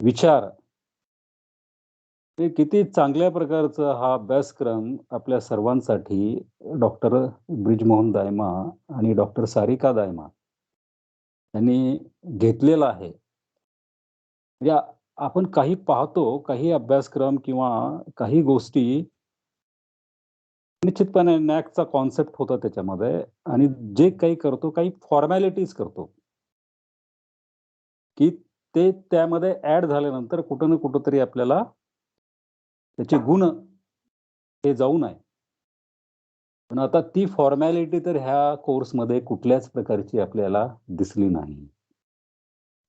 विचार, हे किती चांगल्या प्रकारचा हा अभ्यासक्रम आपल्या सर्वांसाठी डॉक्टर ब्रिजमोहन दायमा आणि डॉक्टर सारिका दायमा यांनी घेतलेला आहे. म्हणजे आपण काही पाहतो, काही अभ्यासक्रम किंवा काही गोष्टी निश्चितपणे नॅकचा कॉन्सेप्ट होता त्याच्यामध्ये आणि जे काही करतो काही फॉर्मॅलिटीज करतो की ते त्यामध्ये ऍड झाल्यानंतर कुठं ना कुठंतरी आपल्याला त्याचे गुण हे जाऊ नये. पण आता ती फॉर्मॅलिटी तर ह्या कोर्समध्ये कुठल्याच प्रकारची आपल्याला दिसली नाही.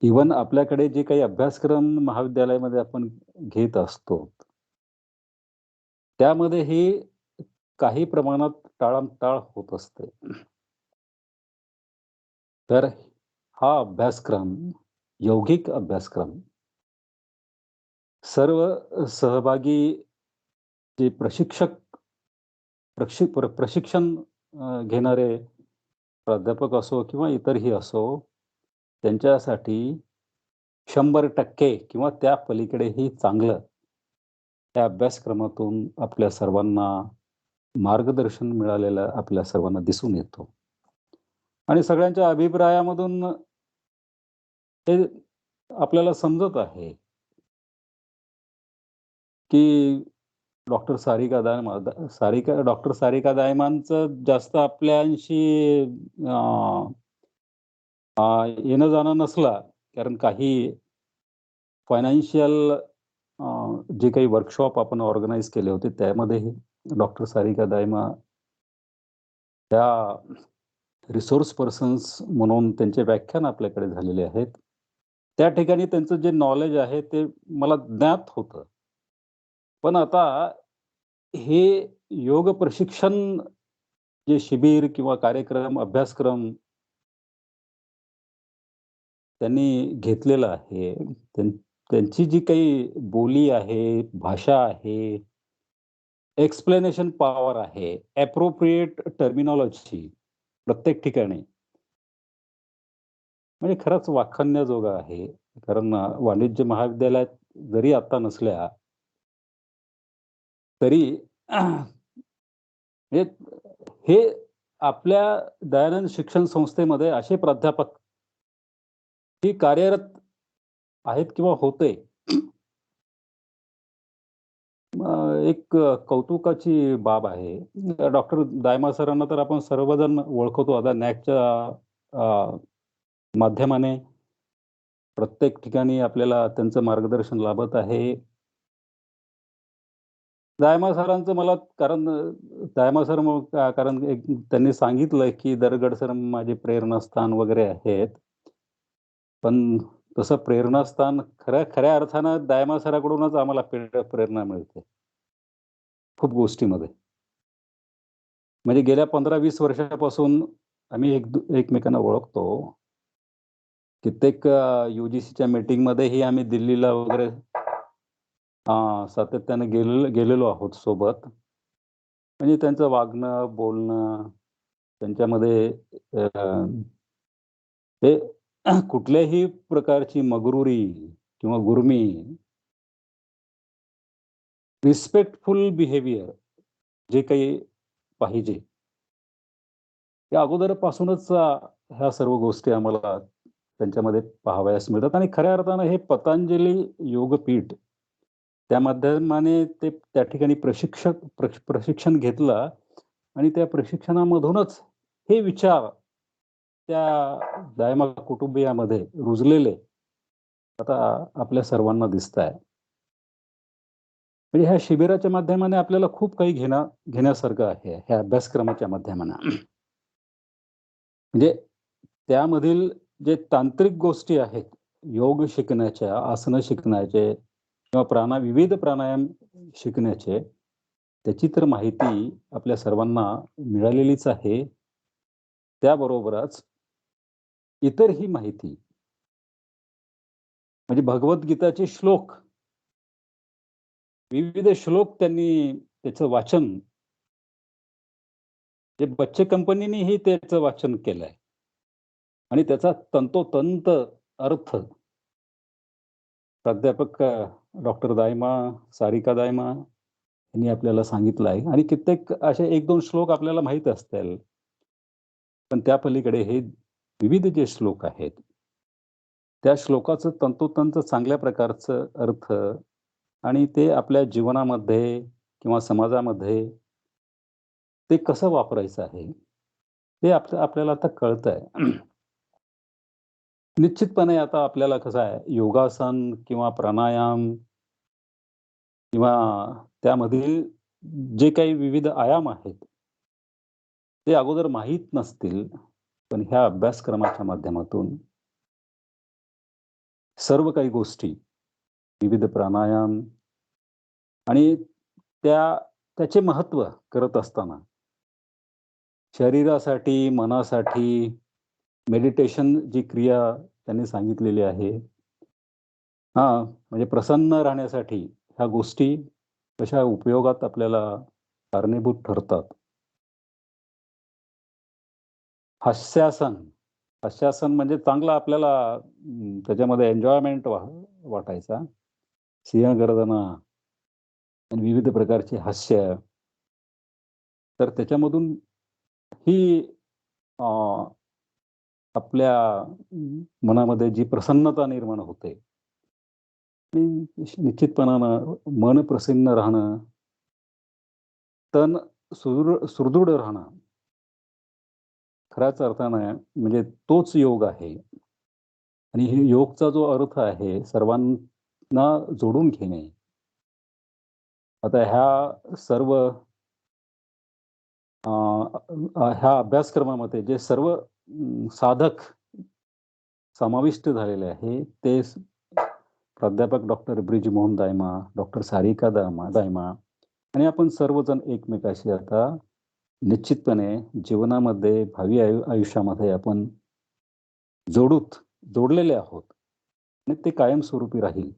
इव्हन आपल्याकडे जे काही अभ्यासक्रम महाविद्यालयामध्ये आपण घेत असतो त्यामध्ये हे काही प्रमाणात टाळमटाळ होत असते. तर हा अभ्यासक्रम यौगिक अभ्यासक्रम सर्व सहभागी जे प्रशिक्षण घेणारे प्राध्यापक असो किंवा इतरही असो त्यांच्यासाठी 100% किंवा त्या पलीकडेही चांगलं त्या अभ्यासक्रमातून आपल्या सर्वांना मार्गदर्शन मिळालेलं आपल्या सर्वांना दिसून येतो. आणि सगळ्यांच्या अभिप्रायामधून हे आपल्याला समजत आहे की डॉक्टर सारिका दायमांचं जास्त आपल्याशी येणं जाणं नसला कारण काही फायनान्शियल जे काही वर्कशॉप आपण ऑर्गनाईज केले होते त्यामध्येही डॉक्टर सारिका दायमा त्या रिसोर्स पर्सन्स म्हणून त्यांचे व्याख्यान आपल्याकडे झालेले आहेत. त्या ठिकाणी त्यांचं जे नॉलेज आहे ते मला ज्ञात होतं. पण आता हे योग प्रशिक्षण जे शिबिर किंवा कार्यक्रम अभ्यासक्रम त्यांनी घेतलेलं आहे त्यांची जी काही बोली आहे भाषा आहे एक्सप्लेनेशन पॉवर आहे ॲप्रोप्रिएट टर्मिनॉलॉजी प्रत्येक ठिकाणी म्हणजे खरंच वाखाणण्याजोगं आहे. कारण वाणिज्य महाविद्यालयात जरी आता नसल्या तरी हे आपल्या दयानंद शिक्षण संस्थेमध्ये असे प्राध्यापक ही कार्यरत आहेत किंवा होते एक कौतुकाची बाब आहे. डॉक्टर दायमा सरांना तर आपण सर्वजण ओळखतो आता नॅकच्या माध्यमाने प्रत्येक ठिकाणी आपल्याला त्यांचं मार्गदर्शन लाभत आहे. दायमा सरांचं मला कारण दायमा सर कारण त्यांनी सांगितलं की दरगड सर माझे प्रेरणास्थान वगैरे आहेत. पण तसं प्रेरणास्थान खऱ्या अर्थानं दायमा सराकडूनच आम्हाला प्रेरणा मिळते खूप गोष्टीमध्ये. म्हणजे गेल्या 15-20 वर्षापासून आम्ही एकमेकांना ओळखतो. कित्येक UGCच्या मीटिंगमध्येही आम्ही दिल्लीला वगैरे सातत्याने गेलेलो आहोत सोबत. म्हणजे त्यांचं वागणं बोलणं त्यांच्यामध्ये हे कुठल्याही प्रकारची मगरुरी किंवा गुर्मी रिस्पेक्टफुल बिहेवियर जे काही पाहिजे या अगोदरपासूनच ह्या सर्व गोष्टी आम्हाला त्यांच्यामध्ये पाहावयास मिळतात. आणि खऱ्या अर्थानं हे पतंजली योगपीठ त्या माध्यमाने ते त्या ठिकाणी प्रशिक्षण घेतलं आणि त्या प्रशिक्षणामधूनच हे विचार त्या दायमा कुटुंबियामध्ये रुजलेले आता आपल्या सर्वांना दिसत आहे. म्हणजे ह्या शिबिराच्या माध्यमाने आपल्याला खूप काही घेण्यासारखं आहे ह्या अभ्यासक्रमाच्या माध्यमाने. म्हणजे त्यामधील जे तांत्रिक गोष्टी आहेत योग शिकण्याच्या आसनं शिकण्याचे किंवा विविध प्राणायाम शिकण्याचे त्याची तर माहिती आपल्या सर्वांना मिळालेलीच आहे. त्याबरोबरच इतर ही माहिती म्हणजे भगवद्गीताचे श्लोक विविध श्लोक त्यांनी त्याचं वाचन जे बच्चे कंपनीनेही त्याचं वाचन केलंय आणि त्याचा तंतोतंत अर्थ प्राध्यापक डॉक्टर सारिका दायमा यांनी आपल्याला सांगितलं आहे. आणि कित्येक असे 1-2 श्लोक आपल्याला माहित असतील पण त्या पलीकडे हे विविध जे श्लोक आहेत त्या श्लोकाचं तंतोतंत चांगल्या प्रकारचं अर्थ आणि ते आपल्या जीवनामध्ये किंवा समाजामध्ये ते कसं वापरायचं आहे ते आपल्याला आता कळतंय. निश्चितपणे आता आपल्याला कसं आहे, योगासन किंवा प्राणायाम किंवा त्यामधील जे काही विविध आयाम आहेत ते अगोदर माहीत नसतील, पण ह्या अभ्यासक्रमाच्या माध्यमातून सर्व काही गोष्टी, विविध प्राणायाम आणि त्याचे महत्व करत असताना शरीरासाठी, मनासाठी मेडिटेशन जी क्रिया त्यांनी सांगितलेली आहे, म्हणजे प्रसन्न राहण्यासाठी ह्या गोष्टी कशा उपयोगात आपल्याला कारणीभूत ठरतात. हास्यासन म्हणजे चांगला आपल्याला त्याच्यामध्ये एन्जॉयमेंट वाटायचा. सिंहगर्जना आणि विविध प्रकारचे हास्य, तर त्याच्यामधून ही आपल्या मनामध्ये जी प्रसन्नता निर्माण होते, निश्चितपणानं मन प्रसन्न राहणं, तन सुदृढ राहणं, खऱ्याच अर्थानं म्हणजे तोच योग आहे. आणि योगचा जो अर्थ आहे सर्वांना जोडून घेणे. आता ह्या सर्व ह्या अभ्यासक्रमामध्ये जे सर्व साधक समाविष्ट झालेले आहे ते प्राध्यापक डॉक्टर ब्रिजमोहन दायमा, डॉक्टर सारिका दायमा आणि आपण सर्वजण एकमेकाशी आता निश्चितपणे जीवनामध्ये भावी आयुष्यामध्ये आपण जोडलेले आहोत आणि ते कायमस्वरूपी राहील.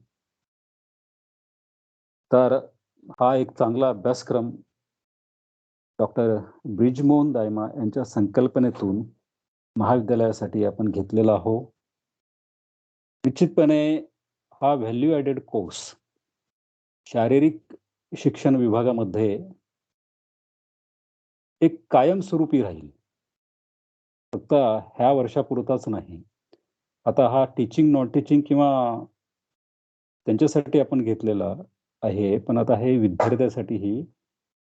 तर हा एक चांगला अभ्यासक्रम डॉक्टर ब्रिजमोहन दायमा यांच्या संकल्पनेतून महाविद्यालयासाठी आपण घेतलेला आहोत. निश्चितपणे हा व्हॅल्यू ॲडेड कोर्स शारीरिक शिक्षण विभागामध्ये एक कायमस्वरूपी राहील, फक्त ह्या वर्षापुरताच नाही. आता हा टीचिंग नॉन टीचिंग किंवा त्यांच्यासाठी आपण घेतलेला आहे, पण आता हे विद्यार्थ्यासाठीही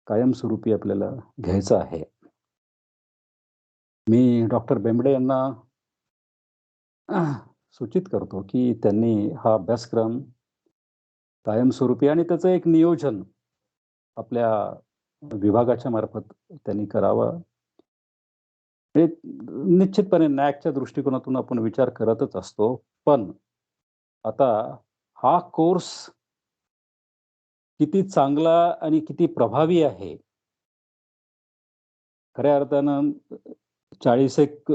कायमस्वरूपी आपल्याला घ्यायचं आहे. मी डॉक्टर बेंबडे यांना सूचित करतो की त्यांनी हा अभ्यासक्रम कायमस्वरूपी आणि त्याचं एक नियोजन आपल्या विभागाच्या मार्फत त्यांनी करावं. निश्चितपणे नॅकच्या दृष्टिकोनातून आपण विचार करतच असतो, पण आता हा कोर्स किती चांगला आणि किती प्रभावी आहे. खऱ्या अर्थानं 40 एक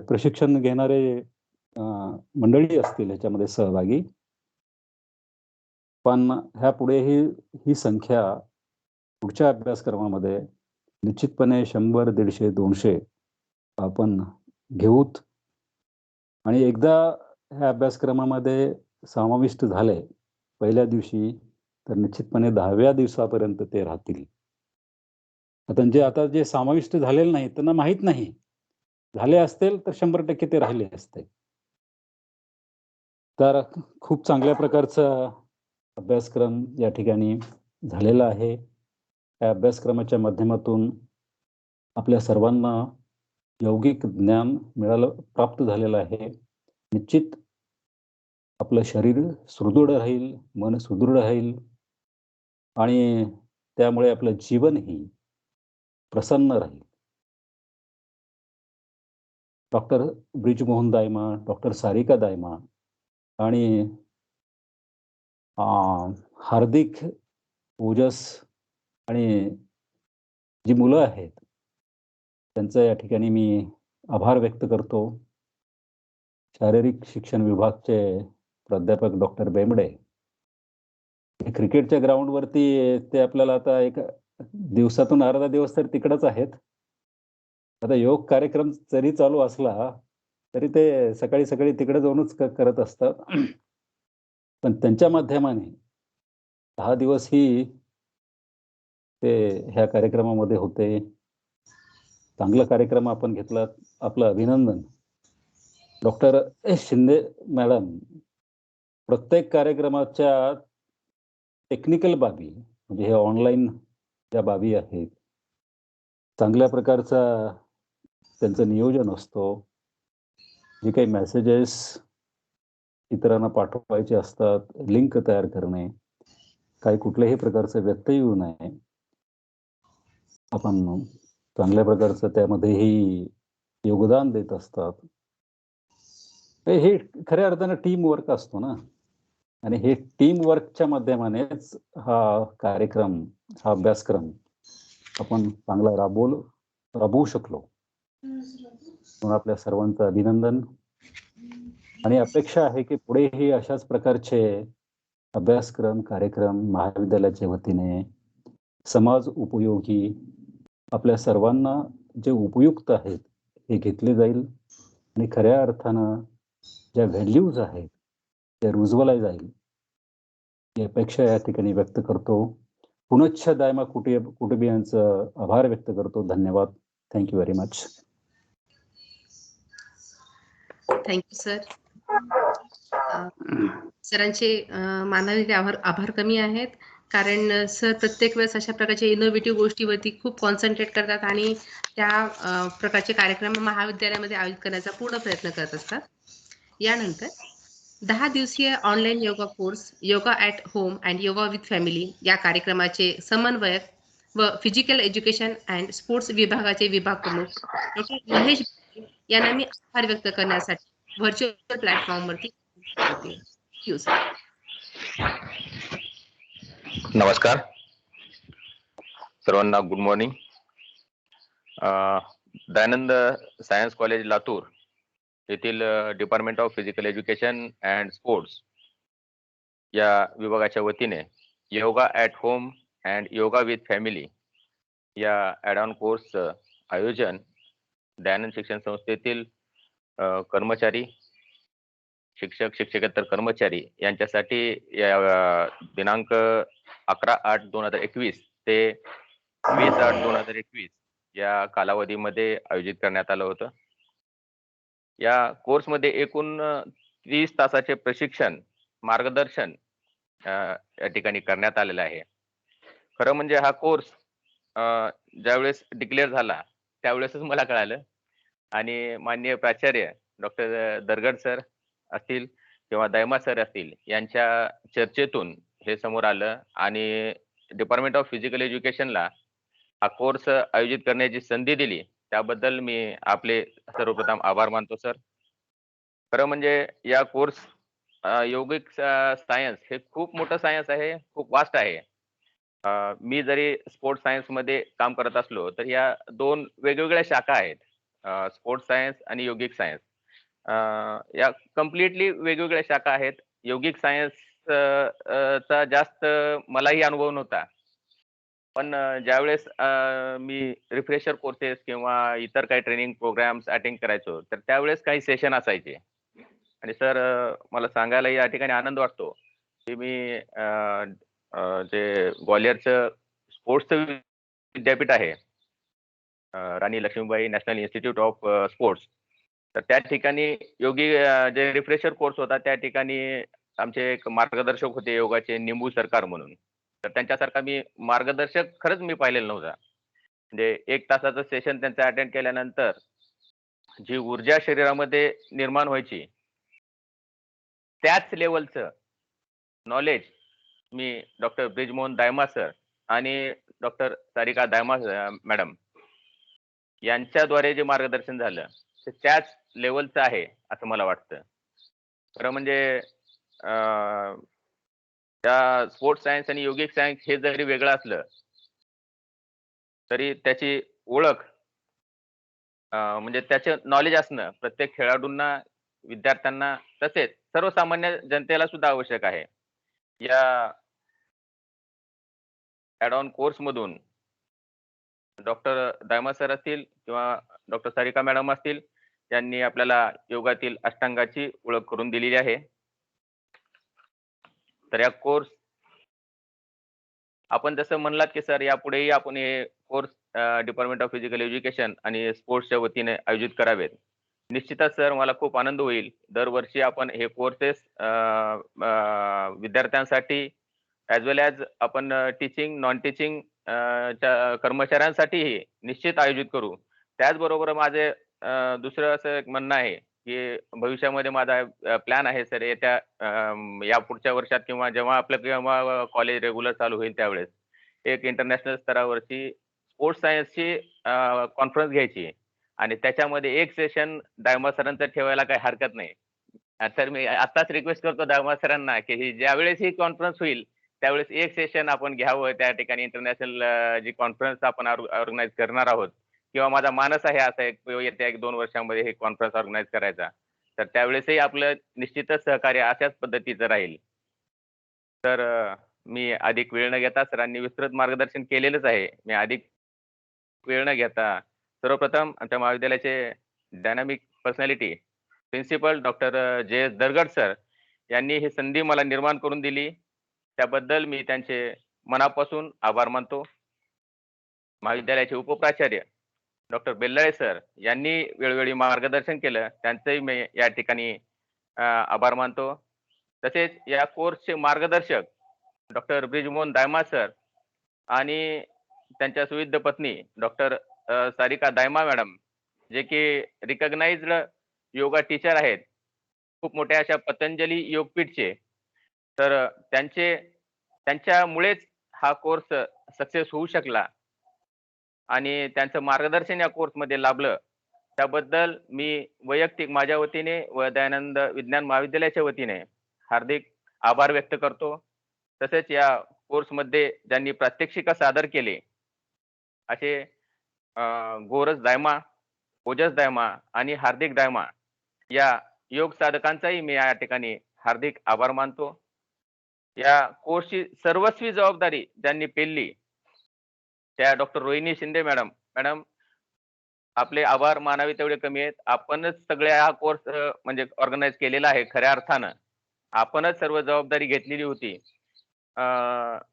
प्रशिक्षण घेणारे मंडळी असतील ह्याच्यामध्ये सहभागी, पण ह्या पुढेही ही संख्या पुढच्या अभ्यासक्रमामध्ये निश्चितपणे 100, 150, 200 आपण घेऊत. आणि एकदा ह्या अभ्यासक्रमामध्ये समाविष्ट झाले पहिल्या दिवशी, तर निश्चितपणे 10व्या दिवसापर्यंत ते राहतील. आता जे समाविष्ट झालेले नाही त्यांना माहीत नाही, झाले असतील तर 100% ते राहिले असते. तर खूप चांगल्या प्रकारचा अभ्यासक्रम या ठिकाणी झालेला आहे. या अभ्यासक्रमाच्या माध्यमातून आपल्या सर्वांना यौगिक ज्ञान प्राप्त झालेलं आहे. निश्चित आपलं शरीर सुदृढ राहील, मन सुदृढ राहील आणि त्यामुळे आपलं जीवनही प्रसन्न राहील. डॉक्टर ब्रिजमोहन दायमा, डॉक्टर सारिका दायमा आणि हार्दिक, ओजस आणि जी मुलं आहेत त्यांचं या ठिकाणी मी आभार व्यक्त करतो. शारीरिक शिक्षण विभागचे प्राध्यापक डॉक्टर बेंबडे क्रिकेटच्या ग्राउंडवरती ते आपल्याला आता एक दिवसातून अर्धा दिवस तर तिकडच आहेत. आता योग कार्यक्रम जरी चालू असला तरी ते सकाळी तिकडे जाऊनच करत असतात. पण त्यांच्या माध्यमाने 10 दिवसही ते ह्या कार्यक्रमामध्ये होते. चांगला कार्यक्रम आपण घेतला, आपलं अभिनंदन. डॉक्टर एस शिंदे मॅडम प्रत्येक कार्यक्रमाच्या टेक्निकल बाबी म्हणजे हे ऑनलाईन ज्या बाबी आहेत चांगल्या प्रकारचा त्यांचं नियोजन असतो. जे काही मेसेजेस इतरांना पाठवायचे असतात, लिंक तयार करणे, काही कुठल्याही प्रकारचं व्यत्यय येऊ नये, आपण चांगल्या प्रकारचं त्यामध्येही योगदान देत असतात. हे खऱ्या अर्थानं टीम वर्क असतो ना, आणि हे टीम वर्कच्या माध्यमानेच हा कार्यक्रम, हा अभ्यासक्रम आपण चांगला राबवू शकलो. म्हणून आपल्या सर्वांचं अभिनंदन आणि अपेक्षा आहे की पुढेही अशाच प्रकारचे अभ्यासक्रम, कार्यक्रम महाविद्यालयाच्या वतीने समाज उपयोगी आपल्या सर्वांना जे उपयुक्त आहेत हे घेतले जाईल आणि खऱ्या अर्थानं ज्या व्हॅल्यूज आहेत त्या रुजवल्या जाईल ही अपेक्षा या ठिकाणी व्यक्त करतो. पुनश्च दायमा कुटुंबियांचं आभार व्यक्त करतो. धन्यवाद. Thank you very much. Thank you sir. सरांचे मानावे आभार कमी आहेत, कारण सर प्रत्येक वेळेस अशा प्रकारच्या इनोव्हेटिव्ह गोष्टीवरती खूप कॉन्सन्ट्रेट करतात आणि त्या प्रकारचे कार्यक्रम महाविद्यालयामध्ये आयोजित करण्याचा पूर्ण प्रयत्न करत असतात. यानंतर 10 दिवसीय online yoga course yoga at home and yoga with family या कार्यक्रमाचे समन्वयक व फिजिकल एज्युकेशन अँड स्पोर्ट्स विभागाचे विभाग प्रमुख डॉक्टर महेश यांना मी आभार व्यक्त करण्यासाठी व्हर्च्युअल प्लॅटफॉर्मवरती नमस्कार सर्वांना. Good morning. Dayanand science college Latur येथील department of physical education and sports या विभागाच्या वतीने yoga at home and yoga with family या ॲड ऑन कोर्सचं आयोजन दयानंद शिक्षण संस्थेतील कर्मचारी, शिक्षक, शिक्षकेतर कर्मचारी यांच्यासाठी या दिनांक 11/8/2021 ते 20/8/2021 या कालावधीमध्ये आयोजित करण्यात आलं होतं. या कोर्समध्ये एकूण 30 तासाचे प्रशिक्षण, मार्गदर्शन या ठिकाणी करण्यात आलेलं आहे. खरं म्हणजे हा कोर्स ज्यावेळेस डिक्लेअर झाला त्यावेळेसच मला कळालं आणि माननीय प्राचार्य डॉक्टर दरगड सर असतील किंवा दायमा सर असतील यांच्या चर्चेतून हे समोर आलं आणि डिपार्टमेंट ऑफ फिजिकल एज्युकेशनला हा कोर्स आयोजित करण्याची संधी दिली त्याबद्दल मी आपले सर्वप्रथम आभार मानतो सर. खरं म्हणजे या कोर्स योगिक सायन्स हे खूप मोठं सायन्स आहे, खूप वास्ट आहे. मी जरी स्पोर्ट्स सायन्समध्ये काम करत असलो तर या दोन वेगवेगळ्या शाखा आहेत, स्पोर्ट्स सायन्स आणि योगिक सायन्स. या कम्प्लिटली वेगवेगळ्या शाखा आहेत. योगिक सायन्स चा जास्त मलाही अनुभव नव्हता, पण ज्यावेळेस मी रिफ्रेशर कोर्सेस किंवा इतर काही ट्रेनिंग प्रोग्राम्स अटेंड करायचो तर त्यावेळेस काही सेशन असायचे आणि सर मला सांगायला या ठिकाणी आनंद वाटतो की मी जे ग्वालियरचं स्पोर्ट्सचं विद्यापीठ आहे, Rani Lakshmibai national institute of sports, तर त्या ठिकाणी योगी जे रिफ्रेशर कोर्स होता त्या ठिकाणी आमचे एक मार्गदर्शक होते योगाचे, निंबू सरकार म्हणून. तर त्यांच्यासारखा मी मार्गदर्शक खरंच मी पाहिलेला नव्हता. म्हणजे 1 तासाचं सेशन त्यांचं अटेंड केल्यानंतर जी ऊर्जा शरीरामध्ये निर्माण व्हायची त्याच लेवलचं नॉलेज मी डॉक्टर ब्रिजमोहन दायमा सर आणि डॉक्टर सारिका दायमा मॅडम यांच्याद्वारे जे मार्गदर्शन झालं ते त्याच लेवलचं आहे असं मला वाटतं. खरं म्हणजे त्या स्पोर्ट्स सायन्स आणि योगिक सायन्स हे जरी वेगळं असलं तरी त्याची ओळख म्हणजे त्याचे नॉलेज असणं प्रत्येक खेळाडूंना, विद्यार्थ्यांना तसेच सर्वसामान्य जनतेला सुद्धा आवश्यक आहे. या ॲड ऑन कोर्स मधून डॉक्टर दायमा सर असतील किंवा डॉक्टर सारिका मॅडम असतील यांनी आपल्याला योगातील अष्टांगाची ओळख करून दिलेली आहे. तर या कोर्स आपण जसं म्हणलात की सर यापुढेही आपण हे course department of physical education आणि स्पोर्ट्सच्या वतीने आयोजित करावेत. निश्चितच सर मला खूप आनंद होईल. दरवर्षी आपण हे कोर्सेस विद्यार्थ्यांसाठी ॲज वेल ॲज आपण टीचिंग, नॉन टीचिंग कर्मचाऱ्यांसाठीही निश्चित आयोजित करू. त्याचबरोबर माझे दुसरं असं एक म्हणणं आहे की भविष्यामध्ये माझा प्लॅन आहे सर येत्या या पुढच्या वर्षात किंवा जेव्हा केव्हा कॉलेज रेग्युलर चालू होईल त्यावेळेस एक इंटरनॅशनल स्तरावरची स्पोर्ट्स सायन्सची कॉन्फरन्स घ्यायची आणि त्याच्यामध्ये एक सेशन दायमा सरांचं ठेवायला काही हरकत नाही. तर मी आताच रिक्वेस्ट करतो दायमा सरांना की ज्यावेळेस ही कॉन्फरन्स होईल त्यावेळेस एक सेशन आपण घ्यावं त्या ठिकाणी इंटरनॅशनल जी कॉन्फरन्स आपण ऑर्गनाईज करणार आहोत किंवा माझा मानस आहे असा येत्या 1-2 वर्षांमध्ये हे कॉन्फरन्स ऑर्गनाईज करायचा. तर त्यावेळेसही आपलं निश्चितच सहकार्य अशाच पद्धतीचं राहील. तर मी अधिक वेळ न घेता सरांनी विस्तृत मार्गदर्शन केलेलंच आहे. मी अधिक वेळ न घेता सर्वप्रथम आमच्या महाविद्यालयाचे dynamic personality principal doctor JS Dargad sir यांनी ही संधी मला निर्माण करून दिली. त्याबद्दल मी त्यांचे मनापासून आभार मानतो. महाविद्यालयाचे उपप्राचार्य डॉक्टर बेल्लाळे सर यांनी वेळोवेळी मार्गदर्शन केलं त्यांचंही मी या ठिकाणी आभार मानतो. तसेच या कोर्सचे मार्गदर्शक डॉक्टर ब्रिजमोहन दायमा सर आणि त्यांच्या सुविद्य पत्नी डॉक्टर सारिका दायमा मॅडम जे की रिकग्नाइज्ड योगा टीचर आहेत खूप मोठ्या अशा पतंजली योगपीठचे. तर त्यांच्यामुळेच हा कोर्स सक्सेस होऊ शकला आणि त्यांचं मार्गदर्शन या कोर्समध्ये लाभलं. त्याबद्दल मी वैयक्तिक माझ्या वतीने व दयानंद विज्ञान महाविद्यालयाच्या वतीने हार्दिक आभार व्यक्त करतो. तसेच या कोर्समध्ये ज्यांनी प्रात्यक्षिका सादर केले असे गोरज दायमा, ओजस दायमा आणि हार्दिक दायमा या योग साधकांचाही मी या ठिकाणी हार्दिक आभार मानतो. या कोर्सची सर्वस्वी जबाबदारी ज्यांनी पेलली त्या डॉक्टर रोहिणी शिंदे मॅडम आपले आभार मानावे तेवढे कमी आहेत. आपणच सगळ्या हा कोर्स म्हणजे ऑर्गनाईज केलेला आहे. खऱ्या अर्थानं आपणच सर्व जबाबदारी घेतलेली होती.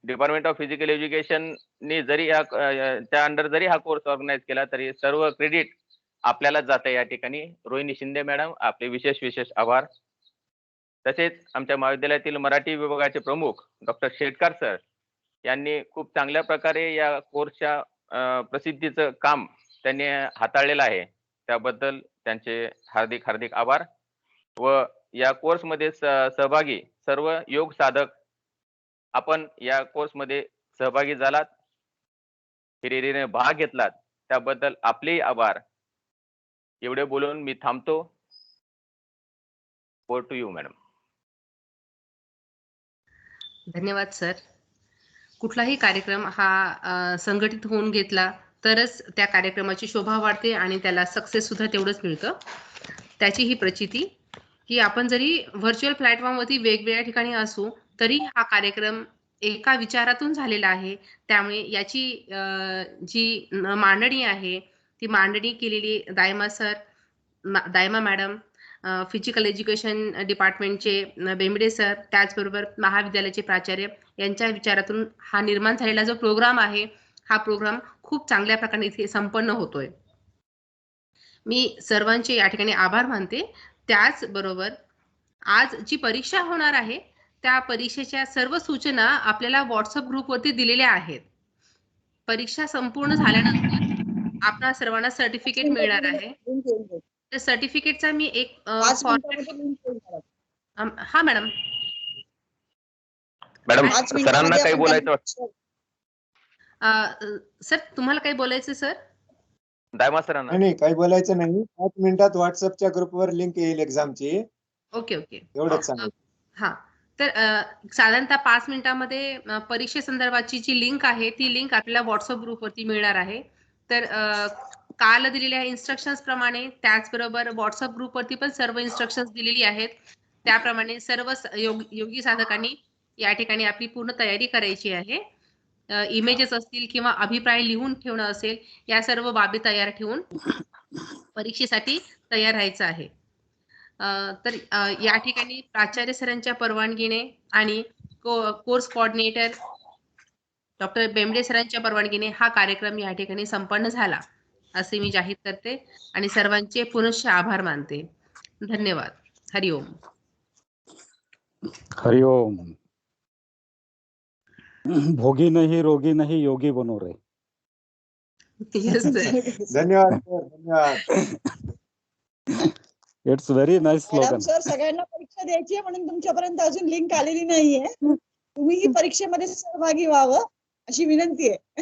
डिपार्टमेंट ऑफ फिजिकल एज्युकेशननी जरी त्या अंडर जरी हा कोर्स ऑर्गनाईज केला तरी सर्व क्रेडिट आपल्यालाच जातं या ठिकाणी. रोहिणी शिंदे मॅडम आपले विशेष आभार. तसेच आमच्या महाविद्यालयातील मराठी विभागाचे प्रमुख डॉक्टर शेटकर सर यांनी खूप चांगल्या प्रकारे या कोर्सच्या प्रसिद्धीचं काम त्यांनी हाताळलेलं आहे. त्याबद्दल त्यांचे हार्दिक आभार. व या कोर्समध्ये सहभागी सर्व योग साधक आपण या कोर्समध्ये सहभागी झालात, हिरिरीने भाग घेतलात त्याबद्दल आपलेही आभार. एवढे बोलून मी थांबतो. Over to you madam. धन्यवाद सर. कुठलाही कार्यक्रम हा संघटित होऊन घेतला तरच त्या कार्यक्रमाची शोभा वाढते आणि त्याला सक्सेस सुद्धा तेवढंच मिळतं. त्याची ही प्रचिती की आपण जरी व्हर्च्युअल प्लॅटफॉर्मवरती वेगवेगळ्या ठिकाणी असू तरी हा कार्यक्रम एका विचारातून झालेला आहे. त्यामुळे याची जी मांडणी आहे ती मांडणी केलेली Dayma sir, Dayma madam, physical education डिपार्टमेंटचे बेंबडे सर, त्याचबरोबर महाविद्यालयाचे प्राचार्य यांच्या विचारातून हा निर्माण झालेला जो प्रोग्राम आहे हा प्रोग्राम खूप चांगल्या प्रकारे इथे संपन्न होतोय. मी सर्वांचे या ठिकाणी आभार मानते. त्याचबरोबर आज जी परीक्षा होणार आहे त्या परीक्षेच्या सर्व सूचना आपल्याला व्हॉट्सअप ग्रुपवरती दिलेल्या आहेत. परीक्षा संपूर्ण झाल्यानंतर आपल्या सर्वांना सर्टिफिकेट मिळणार आहे. त्या सर्टिफिकेटचा मी एक हा मॅडम सरांना काही बोलायचं सर, तुम्हाला काही बोलायचं सर? दायमा सरांना नाही काही बोलायचं नाही. 5 मिनिटात व्हॉट्सअपच्या ग्रुपवर लिंक येईल एक्झामची. ओके एवढंच सांगू. हा, तर साधारणतः 5 मिनिटांमध्ये परीक्षेसंदर्भाची जी लिंक आहे ती लिंक आपल्याला व्हॉट्सअप ग्रुपवरती मिळणार आहे. तर काल दिलेल्या इन्स्ट्रक्शन्स प्रमाणे त्याचबरोबर व्हॉट्सअप ग्रुपवरती पण सर्व इन्स्ट्रक्शन्स दिलेली आहेत. त्याप्रमाणे सर्व योगी साधकांनी या ठिकाणी आपली पूर्ण तयारी करायची आहे. इमेजेस असतील किंवा अभिप्राय लिहून ठेवणं असेल या सर्व बाबी तयार ठेवून परीक्षेसाठी तयार राहायचं आहे. तर या ठिकाणी प्राचार्य सरांच्या परवानगीने आणि कोर्स कोऑर्डिनेटर डॉक्टर बेंबडे सरांच्या परवानगीने हा कार्यक्रम या ठिकाणी संपन्न झाला. असे मी जाहीर करते आणि सर्वांचे पुनश्च आभार मानते. धन्यवाद. हरिओम. हरिओम. भोगी नहीं रोगी नहीं योगी बनो रे. Yes, sir. धन्यवाद सर, धन्यवाद. It's very nice madam slogan. Sir, सगळ्यांना परीक्षा द्यायची आहे म्हणून तुमच्यापर्यंत अजून लिंक आलेली नाहीये. तुम्ही ही परीक्षेमध्ये सहभागी व्हावं अशी विनंती आहे.